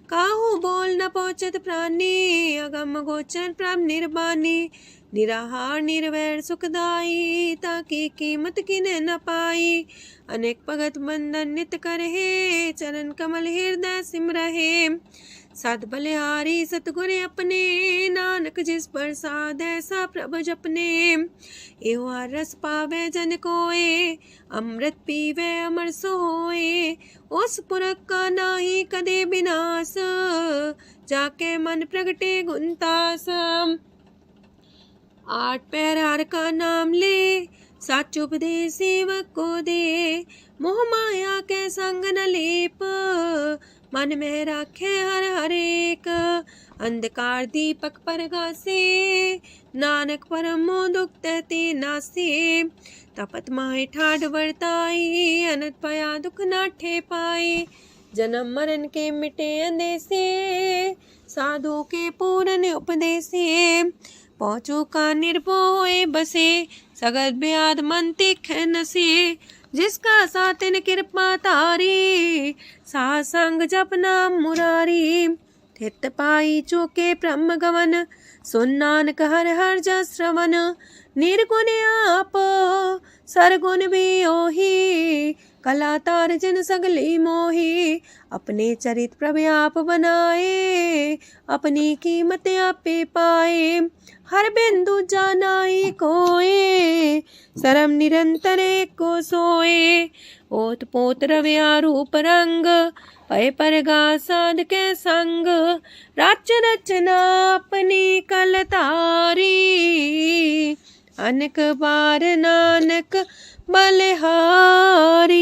काहू बोल न पहुँचत प्राणी, अगम गोचर प्रभ निर्बानी। निराहार निर्वैर सुखदाई, ताकि कीमत किने न पाई। अनेक भगत बंधन नित करहे, चरण कमल हृदय सिमरहे। सत बलिहारी सतगुर अपने, नानक जिस प्रसाद ऐसा प्रभ जपने। एहो रस पावे जन कोय, अमृत पीवे अमर सोए। उस पुरख का नाही कदे विनाश, जाके मन प्रगटे गुणतास। 8 पैर हर का नाम ले, सच उपदेश सेवक को दे। मोह माया के संग न लेप, मन में राखे हर हर एक। अंधकार दीपक परगासे, नानक परम मोह दुख तहते नासे। तपत माहे ठाढ़ वर्ताई, अनंत पया दुख नाठे पाए। जन्म मरण के मिटे अंदेसे, साधु के पूर्ण उपदेसे। पहुँचो का निर्भय बसे, सगत ब्याद मन तीखे नसे। जिसका सातिन कृपा तारी, साथ संग जप नाम मुरारी। थित पाई चूके ब्रह्म गवन, सुन नानक हर हर जस श्रवण। निर्गुण आप सरगुण भी ओही, कला तार जिन सगली मोही। अपने चरित प्रभु आप बनाए, अपनी कीमत आपे पाए। हर बिंदु जानाई कोए, सरम निरंतर को सोए। ओत पोत रव्या रूप रंग, पय परगा साध के संग। राच रचना अपनी कलतारी, अनेक बार नानक बलिहारी।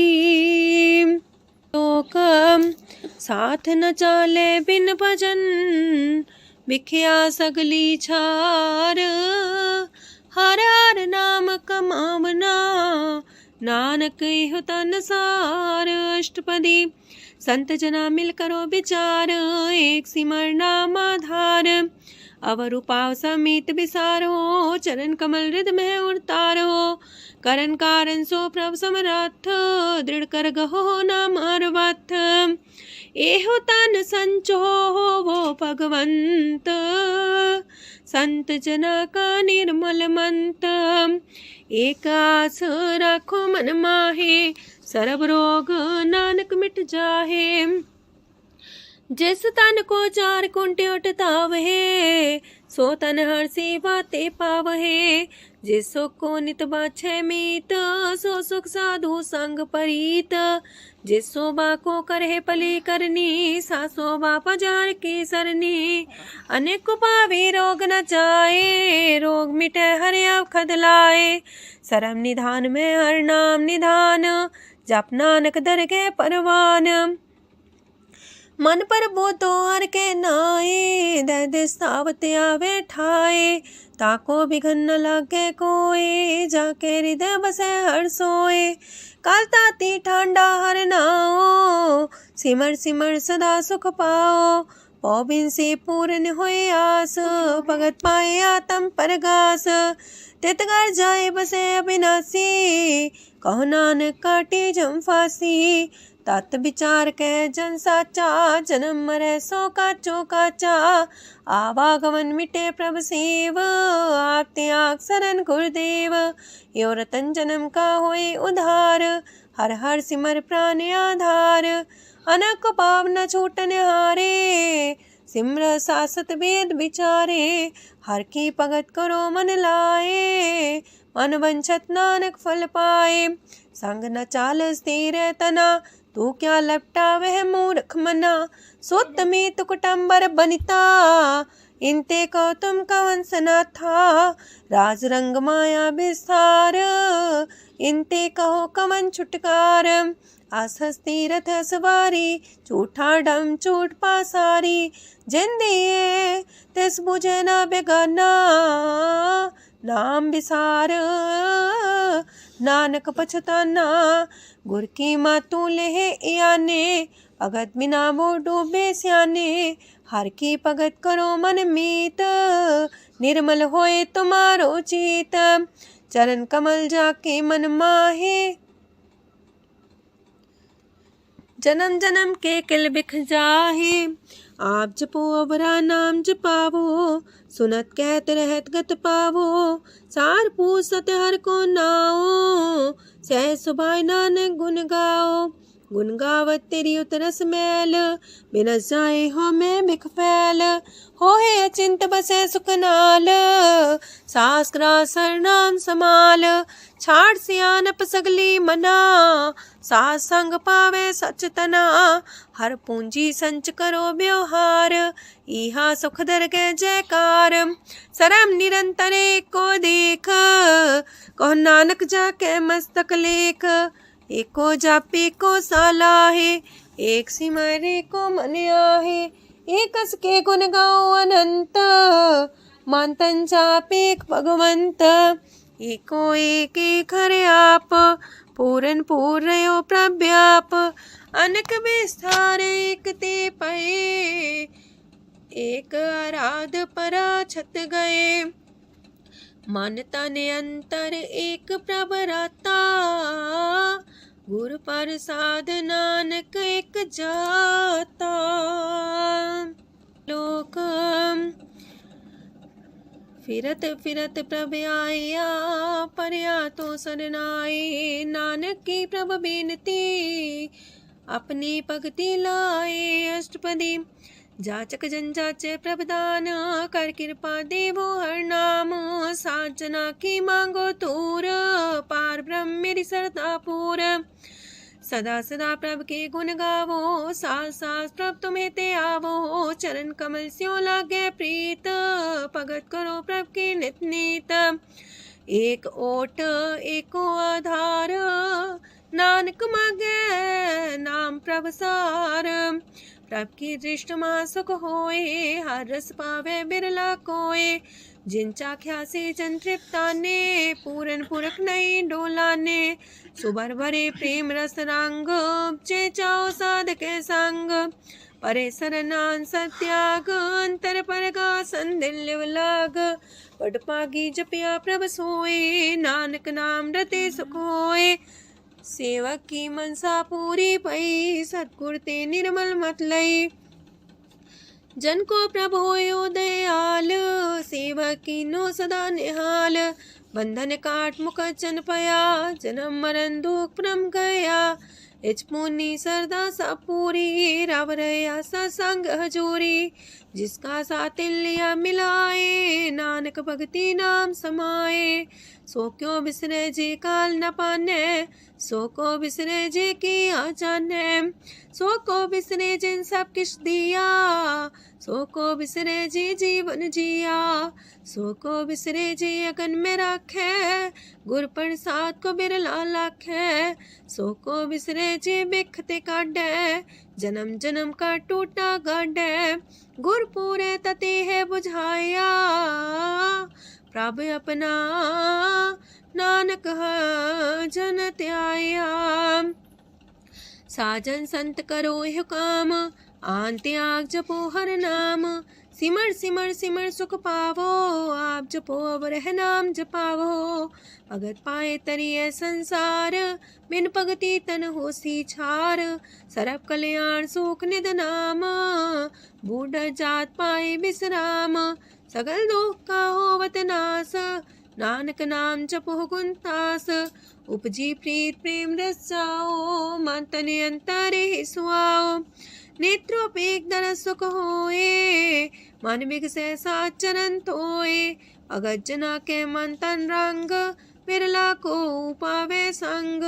लोक साथ न चाले बिन भजन, बिखिया सगली छार। हर हर नाम कमावना, नानक इह तन सार। अष्टपदी संत जना मिल करो विचार, एक सिमर नाम आधार। अवर उपाव समीत विसारो, चरण कमल हृदय में उतारो। करन कारण सो प्रभ समरथ, दृढ़ कर गहो नाम अर्वथ। एहो तन संचो वो भगवंत, संत जना का निर्मल मंत। एक आस राखो मन माहे, सरब रोग नानक मिट जाहे। जिस तन को 4 कुंटे उठतावहे, सो तन हर सेवा ते पावहे। जिस सुख को नित बाछे मीत, सो सुख साधु संग परीत। जिस शोभा को करहे पली करनी, सा शोभा पजार की सरनी। अनेक पावे रोग न जाए, रोग मिटे हर अवखद लाए। सरम निधान में हर नाम निधान, जप नानक दरगह परवान। मन पर बो तो हर के नाए, दर्द स्थावत आवे ठाए। ताको बिघन न लागे कोई, जाके हृदय बसे हर सोए। काल ताती ठांडा हर नाओ, सिमर सिमर सदा सुख पाओ। पौबिन से पूर्ण होए आस, भगत पाए आत्म परगास। तितगर जाए बसे अविनाशी, कहो नानक काटे जम फांसी। तत् विचार कह जन साचा, जन्म मरै सो काचो काचा। आवागमन मिटे प्रभ सेव, आप त्याग शरण गुरुदेव। यो रतन जन्म का होए उधार, हर हर सिमर प्राण आधार। अनक पाव न छूटन हारे, सिमर सासत वेद विचारे। हर की भगत करो मन लाए, मन वंछत नानक फल पाए। संग न चाल स्थिर तना, तू क्या लपटा वह मूर्ख मना। सुत में तु कुटुम्बर बनिता, इनते को तुम कवन सना था। राज रंग माया विस्तार, इनते कहो कवन छुटकार। आसस तीरथ सवारी, झूठा डम चूट पासारी। जिन दिए तिस बुझे न बेगाना, नाम विसार नानक पछताना। गुर की मातू लेहे याने, भगत बिना वो डूबे स्याने। हर की भगत करो मन मीत, निर्मल होए तुम्हारो चित। चरण कमल जाके मन माहे, जन्म जन्म के किल बिख जाहे। आप जपो अवरा नाम जपावो, सुनत कहत रहत गत पावो। सार पूसत हर को नाओ, सह सुभाय नानक गुन गाओ। गुन गावत तेरी उतरस मैल, बिनस जाए हो मैं बिख फैल। हो है अचिंत बसे सुखनाल, सास ग्रास हर नाम समाल। छाड़ सियानप सगली मना, सास संग पावे सच तना। हर पूंजी संच करो व्यवहार, इहा सुख दर के जयकार। सरम निरंतर को देख, कहो नानक जाके मस्तक लेख। एको जापे को सालाहे, एक सिमरे को मन आहे। एकस के गुण गाओ अनंत, मानतन जापे भगवंत। एको एक एक हरे आप, पूरन पूर्णयो प्रव्याप। अनक विस्तार एक ते पए, एक आराध परा छत गए। मानता ने अंतर एक प्रभ राता, गुर प्रसाद नानक एक जाता। लोक फिरत फिरत प्रभ आया, परया तो सरनाए। नानक की प्रभ बेनती, अपनी भगति लाए। अष्टपदी जाचक जन जाचे प्रभदान, कर कृपा देवो हर नाम। साजना की मांगो तूर, पार ब्रह्म मेरी सरदा पूर। सदा सदा प्रभ के गुण गावो, सास सास प्रभ तुम्हें ते आवो। चरण कमल स्यो लागे प्रीत, भगत करो प्रभ के नित नीत। एक ओट एको आधार, नानक मांगे नाम प्रभ सार। प्रभ की दृष्ट मां सुख होए, हर रस पावे बिरला कोय। जिन चाख्या से जन तृप्ताने, पूरन पुरख नहीं डोलाने। सुबर भरे प्रेम रस रंग, चे चाओ साधके संग। परे सरनान सत्याग, अंतर परगा संदिल लाग। पट पागी जपिया प्रभ सोए, नानक नाम रते सुख होए। सेवक की मनसा पूरी पई, सतगुर ते निर्मल मत लई। जन को प्रभ होयो दयाल, सेवक की नो सदा निहाल। बंधन काट मुकचन पया, जन्म मरण दुख परम गया। इच पुनी सरदा सा पूरी, रव रया सत्संग हजूरी। जिसका सातिल्या मिलाए, नानक भगति नाम समाए। सो क्यों बिसरे जे काल न पाने, सो को बिसरे जे की आ जाने। सो को बिसरे जिन सब किछ दिया, सो को बिसरे जे जीवन जिया। सो को बिसरे जे अगन में राखे, गुर प्रसाद को बिरला लाखे। सो को बिसरे जे बिखते काढ़े, जन्म जन्म का टूटा गाढ़े। गुर पूरे तते है बुझाया, प्रभ अपना नानक जन त्याया। साजन संत करो यह काम, आन त्याग जपो हर नाम। सिमर सिमर सिमर सुख पावो, आप जपो अब रह नाम जपावो। भगत पाए तरिए संसार, बिन भगति तन होसी छार। सरब कल्याण सुख निध नाम, बूढ़ जात पाए बिसराम। सगल दुख का होवत नास, नानक नाम जपो गुणतास। उपजी प्रीत प्रेम रस जाओ, मन तन अंतरे सुआओ। नेत्रोपेक दर सुख होए, मन बिगसे सात चरण तोए। अगत जना के मन तन रंग, बिरला को पावे संग।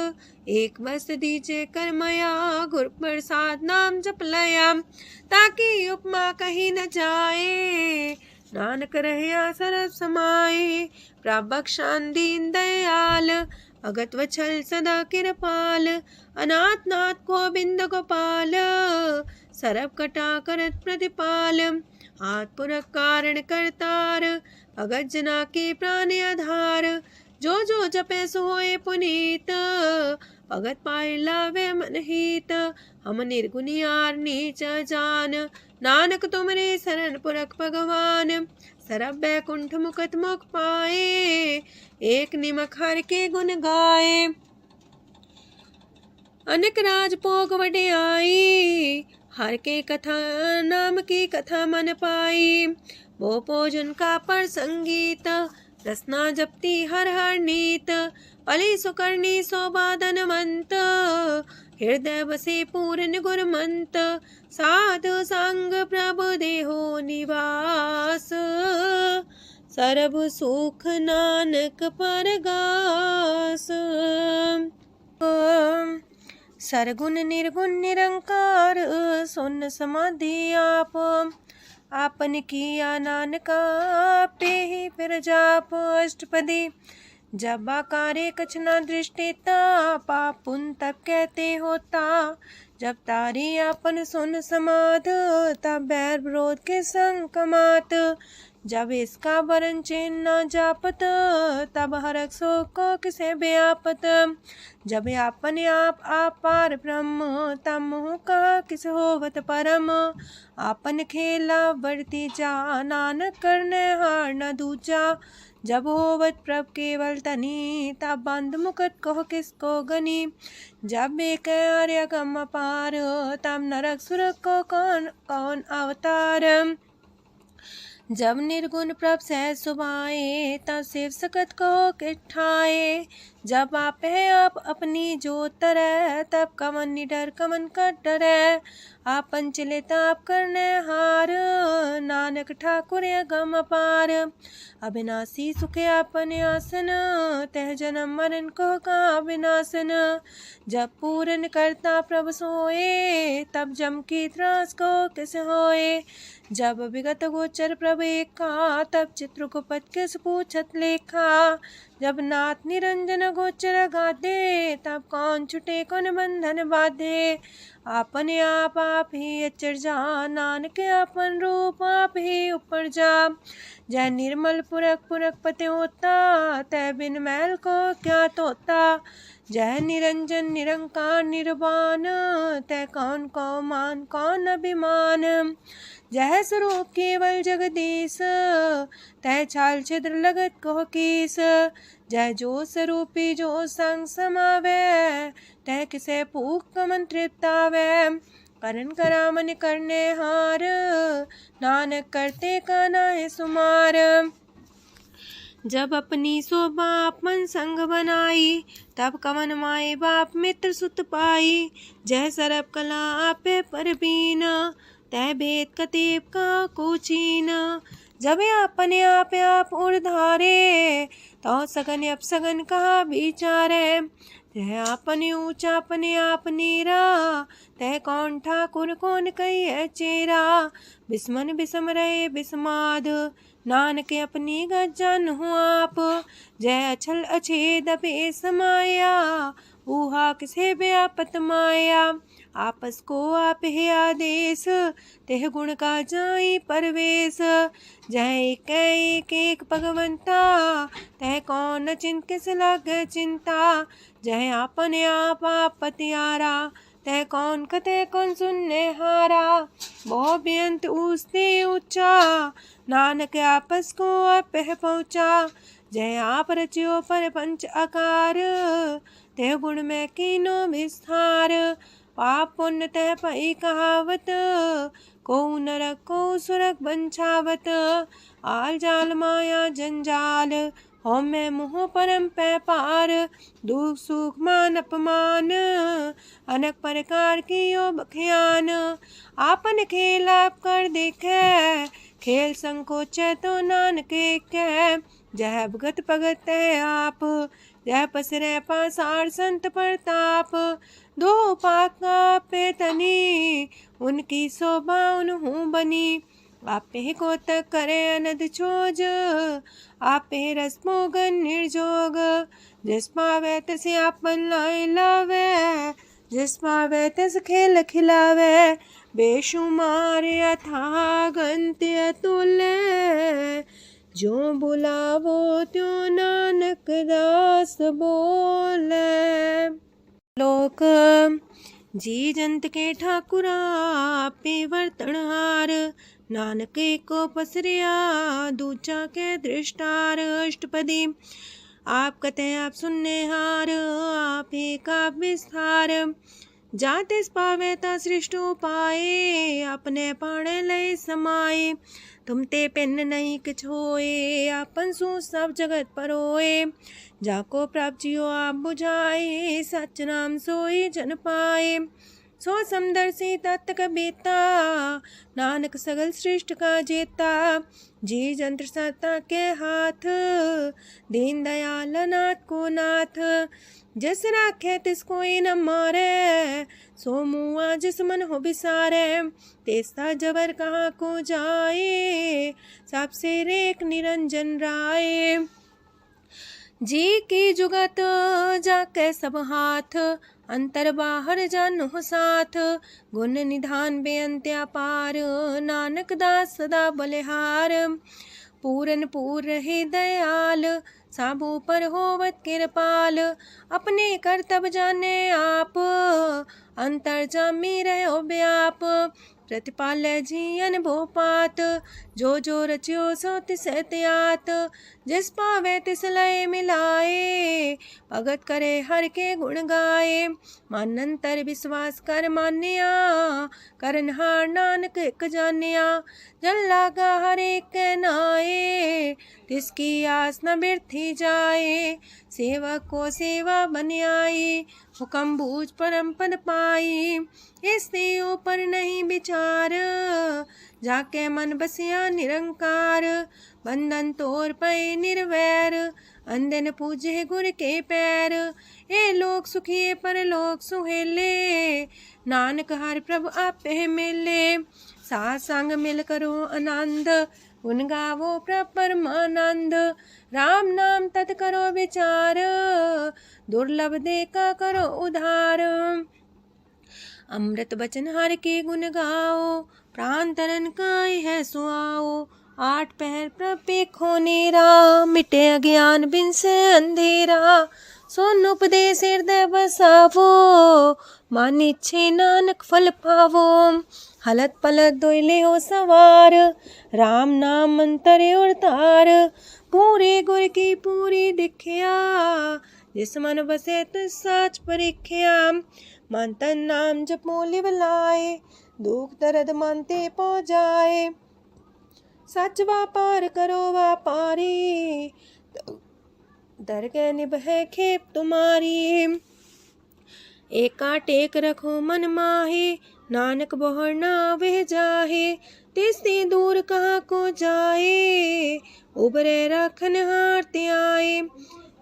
एक बस दीजे कर मया, गुर प्रसाद नाम जप लया। ताकि उपमा कहीं न जाए, नानक रहया सरब समाए। प्रभु बख्शान दीन दयाल, अगत वछल सदा कृपाल। अनाथ नाथ गोविंद गोपाल, सरब कटा करत प्रतिपाल। हाथ पुरख कारण करतार, भगत जना के प्राण आधार। जो जो जपे सो होए पुनीत, भगत पाए लावे मन हित। हम निर्गुनियार नीच जान, नानक तुमरे शरण पुरख भगवान। सरब बैकुंठ मुकत मुख पाए, एक निमक हर के गुण गाए। अनेक राज भोग वड्याई, हर के कथा नाम की कथा मन पाई। वो भोजन का पर संगीत, रसना जपती हर हर नीत। पली सुकर्णी सौबादन मंत, हृदय बसे पूर्ण गुरमंत। साधु संग प्रभु देहो निवास, सरब सुख नानक परगास। सरगुण निर्गुण निरंकार, सुन समाधि आप। आपन किया नानका, पे ही फिर जाप। अष्टपदी जब आकारे कछ न दृष्टिता, पाप पुन तब कहते होता। जब तारी आपन सुन समाध, तब बैर विरोध के संग कमात। जब इसका वरण चिन्ह न जापत, तब हरक शोक को किसे व्यापत। जब आपने आप पार ब्रह्म, तब मोह का किस होवत परम। आपन खेला बढ़ती जा, नानक करने हार न दूजा। जब होवत प्रभ केवल तनी, तब बंद मुकट कहो किसको गनी। जब एक आर्य गम पार, तब नरक सुरक को कौन कौन अवतार। जब निर्गुण प्रभ सहज सुभाए, तब शिव सकत को किठाए। जब आप है आप अपनी जो तरह, तब कमन निडर कमन कट डरै। आपन चलित आप करने हार, नानक ठाकुर गम अपार। अविनाशी सुख आपन आसन, तह जन्म मरण को का विनाशन। जब पूरन करता प्रभु सोए, तब जम की त्रास को किस होए। जब विगत गोचर प्रभु एका, तब चित्रकूपत किस पूछत लेखा। जब नाथ निरंजन गोचर गाधे, तब कौन छुटे कौन बंधन बाधे। आपने आप ही अचर जा, नानक आपन रूप आप ही ऊपर जा। जय निर्मल पुरख पुरख पते होता, तय बिन मैल को क्या तोता। जय निरंजन निरंकार निर्वाण, तय कौन को मान कौन अभिमान। जय स्वरूप केवल जगदीश, तय छाल छिद्र लगत कहो कीस। जय जो स्वरूपी जो संग समावे, तय किसे पूक मंत्रित आवे। करण करामन करने हार, नानक करते का नाहि सुमार। जब अपनी शोभा अपन संग बनाई, तब कवन माए बाप मित्र सुत पाई। जय सरब कला आपे परबीन, तय भेद कतीब का कोचीन। जब अपने आप उर्धारे, तो सगन अपसगन कहा विचारे। तह अपने ऊंचा अपने आप नीरा, तह कौन ठाकुर कौन कही चेरा। बिस्मन बिसम रहे बिस्माद, नानक अपनी गजन हो आप। जय अछल अछेद पे समाया, ऊहा किसे व्यापत माया। आपस को आप है आदेश, तेह गुण का जाई परवेश। जय एक एक भगवंता, तह कौन चिंत किस लागे चिंता। जय आपने आप पतियारा, तह कौन कते कौन सुनने हारा। बहु बेअंत ऊसते ऊंचा, नानक आपस को आप है पहुँचा। जय आप रचियो पर पंच आकार, तेह गुण में कीनो विस्तार। पाप पुण्य तह पई कहावत, को नरक को सुरक बंछावत। आल जाल माया जंजाल, हो मैं मुँह परम पै पार। दुख सुख मान अपमान, अनेक प्रकार की यो बखियान। आपन खेल आप कर देखे, खेल संकोच तो नानक कह। जह भगत भगत आप, जह पसरे पासार संत प्रताप। दो पाका पे तनी, उनकी शोभा उन्हूं बनी। आपे को तक करे अनद छोज, आपे रस मोगन निर्जोग। जिस पावे तिस आपन लाई लावे, जिस पावे तिस खेल खिलावे। बेशुमार अथागंत अतुल्य, जो बुलावो त्यों नानक दास बोले। लोक जी जंत के ठाकुरा, आपे वर्तनहार। नानक को पसरिया, दूचा के दृष्टार। अष्टपदी आप कते आप सुनने हार, आप का विस्तार। जातिस पावे ता सृष्ट पाए, अपने पाणे लय समाए। तुम ते पिन नहीं किछ होए, आपन सु सब जगत परोए। जाको प्राप्त जियो आप बुझाए, सच नाम सोई जन पाए। सो समदर्शी तत्त कबीता, नानक सगल सृष्ट का जेता। जी जंत्र सत्ता के हाथ, दीन दयाल नाथ को नाथ। जिस राखे तिस कोई न मारे, सो मुआ जिस मन हो बिसारे। तेस्ता जबर कहाँ को जाए, सबसे रेख निरंजन राय। जी की जुगत जाके सब हाथ, अंतर बाहर जानो साथ। गुण निधान बेअंत अपार, नानक दास सदा बलिहार। पूरन पूर रहे दयाल, साबू पर होवत कृपाल। अपने कर्तव्य जाने आप, अंतर जामी रहो व्याप। प्रतिपाल जियन भोपात, जो रचियो सो तिस त्यात। जिस पावे तिस लय मिलाए, भगत करे हर के गुण गाए। मानंतर विश्वास कर मान्या, करनहार नानक एक जान्या। जल लागा हर एक नाए, तिसकी आस न बिरथी जाए। सेवक को सेवा बन आई, हुक्म बूझ परम पद पाई। इससे ऊपर नहीं विचार, जाके मन बसिया निरंकार। बंधन तोड़ पे निर्वैर, अंधन पूजे गुर के पैर। ए लोक सुखिए पर लोक सुहेले, नानक हर प्रभु आपे मिले। साथ संग मिल करो आनंद, गुण गावो प्रभु परमानंद। राम नाम तत् करो विचार, दुर्लभ देखा करो उधार। अमृत बचन हर के गुण गाओ, प्राण तरन काय है सुआओ। आठ पहर प्रभु खोनेरा, मिटे अज्ञान बिन से अंधेरा। सुन उपदेश हृदय बसावो, मान इच्छे नानक फल पावो। हलत पलत दोइले हो सवार, राम नाम मंत्र और तार। पूरे गुर की पूरी दिखिया, जिस मन बसे तिस साच परिख्या। मन तन नाम जपो लिव लाए, दुख दर्द मानते पो जाए। सच व्यापार करो व्यापारी, दरगह निभै खेप तुम्हारी। एका टेक रखो मन माहे, नानक बहुर ना वह जाहे। तिससे दूर कहाँ को जाए, उबरे राखन हार त्याए।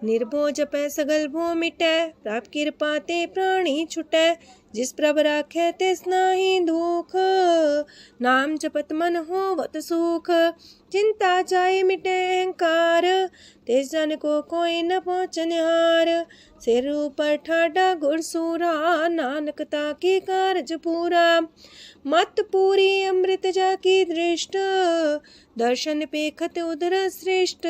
निर्भो जपै सगल भो मिटै, प्रभ कृपा ते प्राणी छुटै। जिस प्रभ राखै तिस नाहि दुख, नाम जपत मन होवत सुख। चिंता जाय मिटै अहंकार, तिस जन को कोई न पहुँचनिहार। सिर ऊपर ठाडा गुरसूरा, नानक ताकी कारज पूरा। मत पूरी अमृत जाकी दृष्ट, दर्शन पेखत उदर श्रेष्ठ।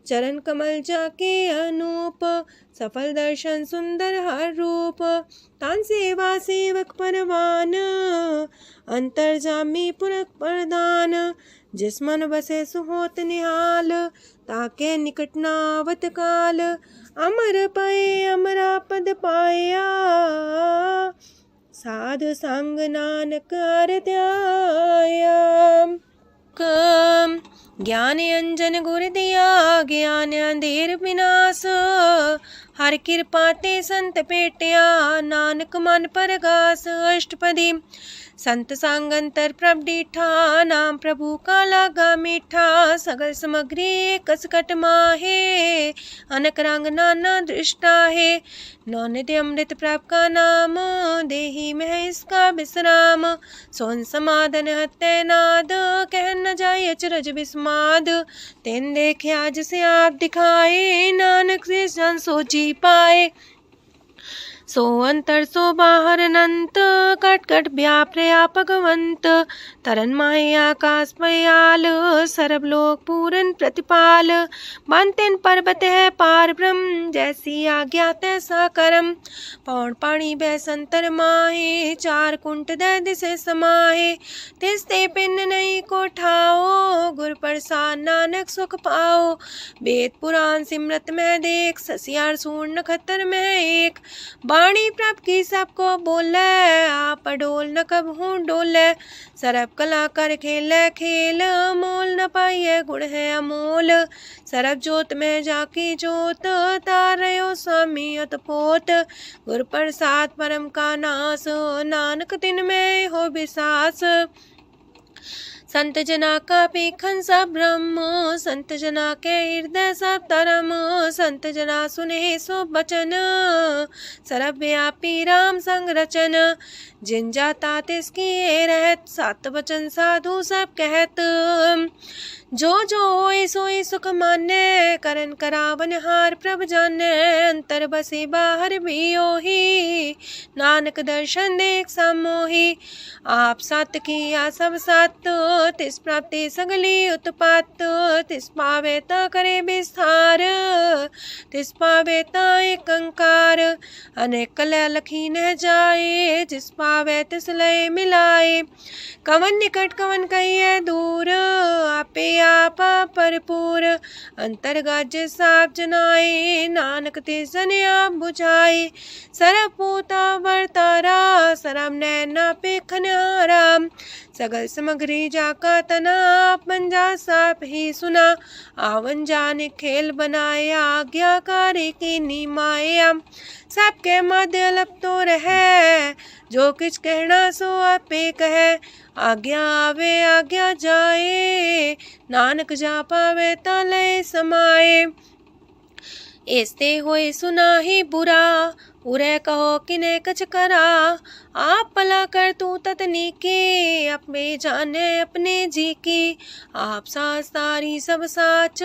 चरण कमल जाके अनूप, सफल दर्शन सुंदर हर रूप। तान सेवा सेवक परवान, अंतर जामी पुरख प्रदान। जिस मन बसे सुहोत निहाल, ताके निकट नावत काल। अमर पाए अमरा पद पाया, साध संग नानक हर ध्याया। ज्ञान अंजन गुर दिया, ज्ञान अंधेर विनाश। हर कृपा ते संत पेटिया, नानक मन परगास। अष्टपदी संत संग अंतर प्रभ डीठा, नाम प्रभु का लागा मीठा। सगल सामग्री कसकट माहे, अनक रंग नाना दृष्टा है। नौनिधि अमृत प्रभ का नाम, देही में है इसका विश्राम। सोन समाधन हत्ते नाद, कह न जाए अचरज विस्माद। तेन देखे आज से आप दिखाए, नानक से जन सो जी पाए। सो अंतर सो बाहर अनंत, कट कट व्याप रया भगवंत। तरन माहे आकाश पयाल, सरब लोक पूरन प्रतिपाल। बनतेन पर्वत है पार ब्रह्म, जैसी आज्ञा तैसा करम। पौड़ पाणी बैसंतर माहे, चार कुंट दै दिसे समाहे। तिसते पिन नहीं को ठाओ, गुर प्रसाद नानक सुख पाओ। वेद पुराण सिमरत में देख, ससियार सूर नखत्तर में एक। वाणी प्रभ की सबको बोले, आप डोल न कबहू डोले। सरब कला कर खेले खेल, मोल न पाइए गुण है अमोल। सरब जोत में जाकी जोत, तारयो स्वामी अतपोत। गुर प्रसाद परम का नास, नानक तिन में हो विसास। संत जना का पेखन सब ब्रह्म, संत जना के हृदय सब धर्म। संत जना सुने सो बचन, सरब व्यापी राम संग रचन। जिन जाता तिसकी रहत, सात वचन साधु सब कहत। जो जो होए सोए सुख माने, करन करावन हार प्रभ जाने। अंतर बसे बाहर भी ओही, नानक दर्शन देख समोही। आप सत किया सब सत, तिस प्राप्ति सगली उत्पात। तिस पावे ता करे विस्तार, तिस पावे ता एक अंकार। अनेक कलय लखी न जाए, जिस पावे तिस लय मिलाए। कवन निकट कवन कहिए दूर, आपे आपा भरपूर। अंतर गाजे साप जनाए, नानक तिस जन आप बुझाए। सरब पूता वर्तारा, सरम नैना पेखन हारा। सगल सामग्री जाका तना, आप मंजा साप ही सुना। आवन जाने खेल बनाया, आज्ञाकारी की निमाया। सबके मध्य लप तो रहे, जो किछ कहना सो आपे कहे। आज्ञा आवे आज्ञा जाए, नानक जा पावे ता लय समाए। ऐसते होए सुना ही बुरा, उरे कहो किने कछ करा। आप भला कर तू ततनी के, अपने जाने अपने जी की। आप सास तारी सब साच,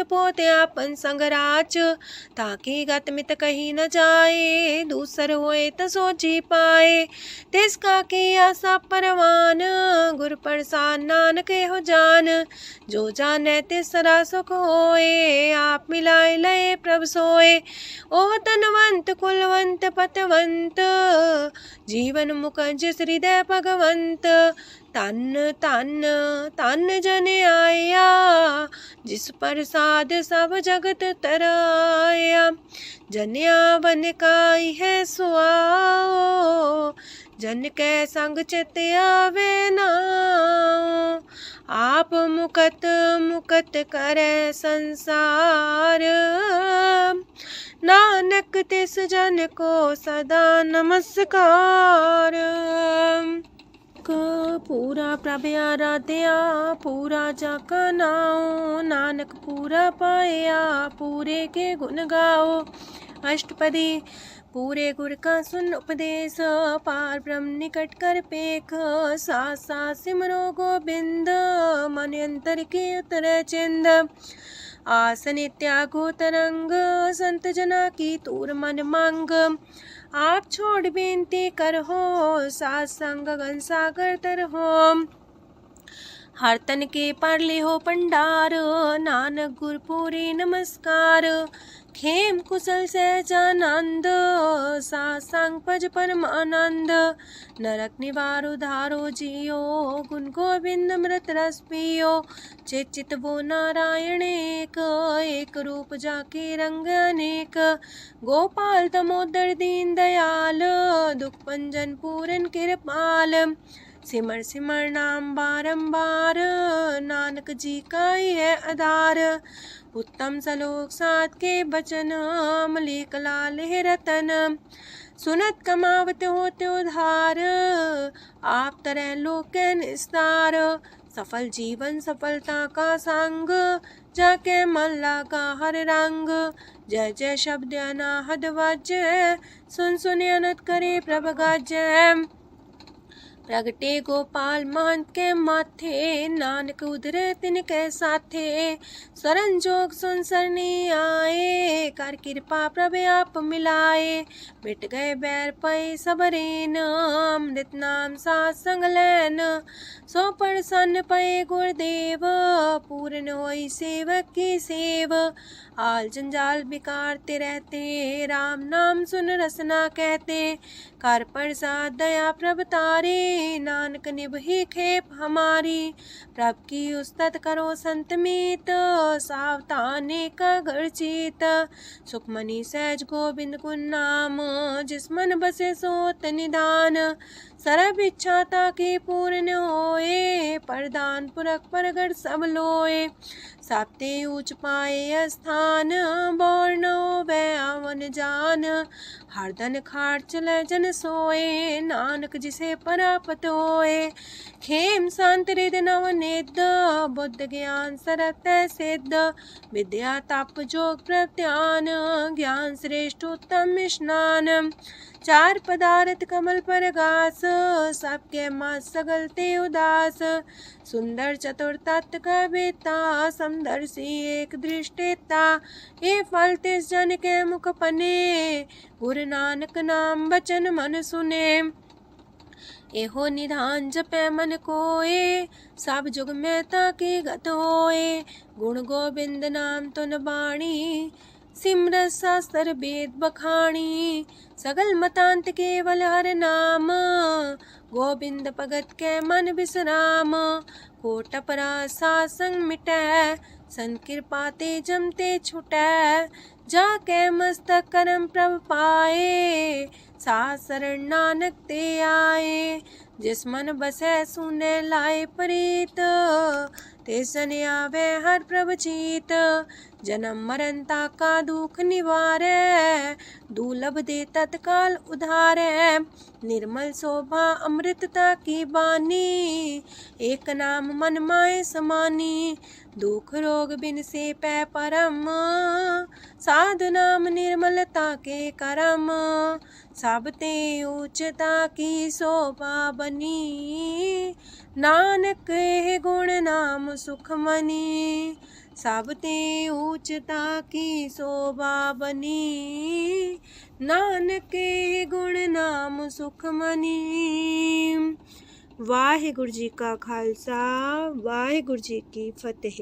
पोते आपन संग राच। ताकि गत मित कही न जाए, दूसर होए त सोची पाए। तिसका किया सब परवान, गुर प्रसाद नानक हो जान। जो जाने तिसरा सुख होए, आप मिलाए लय प्रभ सोए। ओह तनवंत कुलवंत पतवंत, जीवन मुकज हृदय भगवंत। तन तन तन जन आया, जिस प्रसाद सब जगत तराया। जन्या बन काई है सुआओ, जन के संग चित आवे नाओ। आप मुकत मुकत करे संसार, नानक तिस जन को सदा नमस्कार। पूरा प्रभ आराध्या, पूरा जाका नाओ। नानक पूरा पाया, पूरे के गुण गाओ। अष्टपदी पूरे गुर का सुन उपदेश, पार ब्रह्म निकट कर पेख। साथ साथ सिमरो गोबिंद, मन अंतर की उतरे चिंद। आसन त्यागो तरंग, संत जना की तूर मन मांग। आप छोड़ बेनती करहो, सात संग गगन सागर तरहो। हर तन के पर ले हो पंडार, नानक गुरपुरी नमस्कार। खेम कुशल सहजानंद, सासंग पज परमानंद। नरक निवार उधारो जियो, गुण गोविंद मृत रस पियो। चित वो नारायण एक रूप जाके रंग अनेक। गोपाल दामोदर दीन दयाल, दुख भंजन पूरन कृपाल। सिमर सिमर नाम बारंबार, नानक जी का ही है आधार। उत्तम सलोक साध के बचन, मलिक लाल है रतन। सुनत कमावत होते उधार, आप तरह लोक निस्तार। सफल जीवन सफलता का संग, जाके मन लगा हर रंग। जय जय शब्द अनाहद वज्य, सुन सुन अनत करे प्रभ गजय। प्रगटे गोपाल महंत के माथे, नानक उधरे तिनके साथे। स्वरन जोग सुन सरनी आए, कर कृपा प्रभ आप मिलाए। मिट गए बैर पै सबरेन, अमृत नाम साथ संग लैन। सो प्रसन्न पै गुरुदेव, पूर्ण होई सेवक की सेव। आल जंजाल बिकारते रहते, राम नाम सुन रसना कहते। कर प्रसाद दया प्रभ तारे, नानक निभही खेप हमारी। प्रभ की उस्तत करो संत मीत, सावधानी का घर चीत। सुखमनी सहज गोविंद गुण नाम, जिस मन बसे सोत निधान। सर्व इच्छा ताकि पूर्ण होए, प्रदान पुरख परगट सब लोए। साप्ते ऊंच पाए स्थान, बोर न होवे आवन जान। हरदन खाट चले जन सोए, नानक जिसे परापत होए। खेम शांत हृदय नवनिध, बुद्ध ज्ञान सरत सिद्ध। विद्या तप जोग प्रत्यान, ज्ञान श्रेष्ठ उत्तम स्नान। चार पदार्थ कमल पर घास, सबके मास सगलते उदास। सुंदर चतुर तत्व का बेता, समदर्शी एक दृष्टिता। ये फल तिस जन के मुख पने, गुरु नानक नाम बचन मन सुने। एहो निधान जपै मन कोए, सब जुग में ताकि गत होए। गुण गोविंद नाम तुन बाणी, सिमरत शास्त्र वेद बखाणी। सगल मतांत केवल हर नाम, गोविंद भगत के मन विश्राम। कोट अपराध सात संग मिटै, संत कृपा ते जमते छुटै। जाके मस्तक करम प्रभ पाए, साथ शरण नानक ते आए। जिस मन बसै सुने लाए प्रीत, ते सन आवे हर प्रभ चीत। जन्म मरण ताका दुख निवारै, दुर्लभ दे तत्काल उधारै। निर्मल शोभा अमृतता की बानी, एक नाम मन माए समानी। दुख रोग बिन से पै परम, साधु नाम निर्मलता के करम। सब ते उच्चता की शोभा बनी, नानक है गुण नाम सुखमनी। सब ते उच्चता की शोभा बनी, नानक है गुण नाम सुखमनी। वाहिगुरु जी का खालसा, वाहिगुरु जी की फतेह।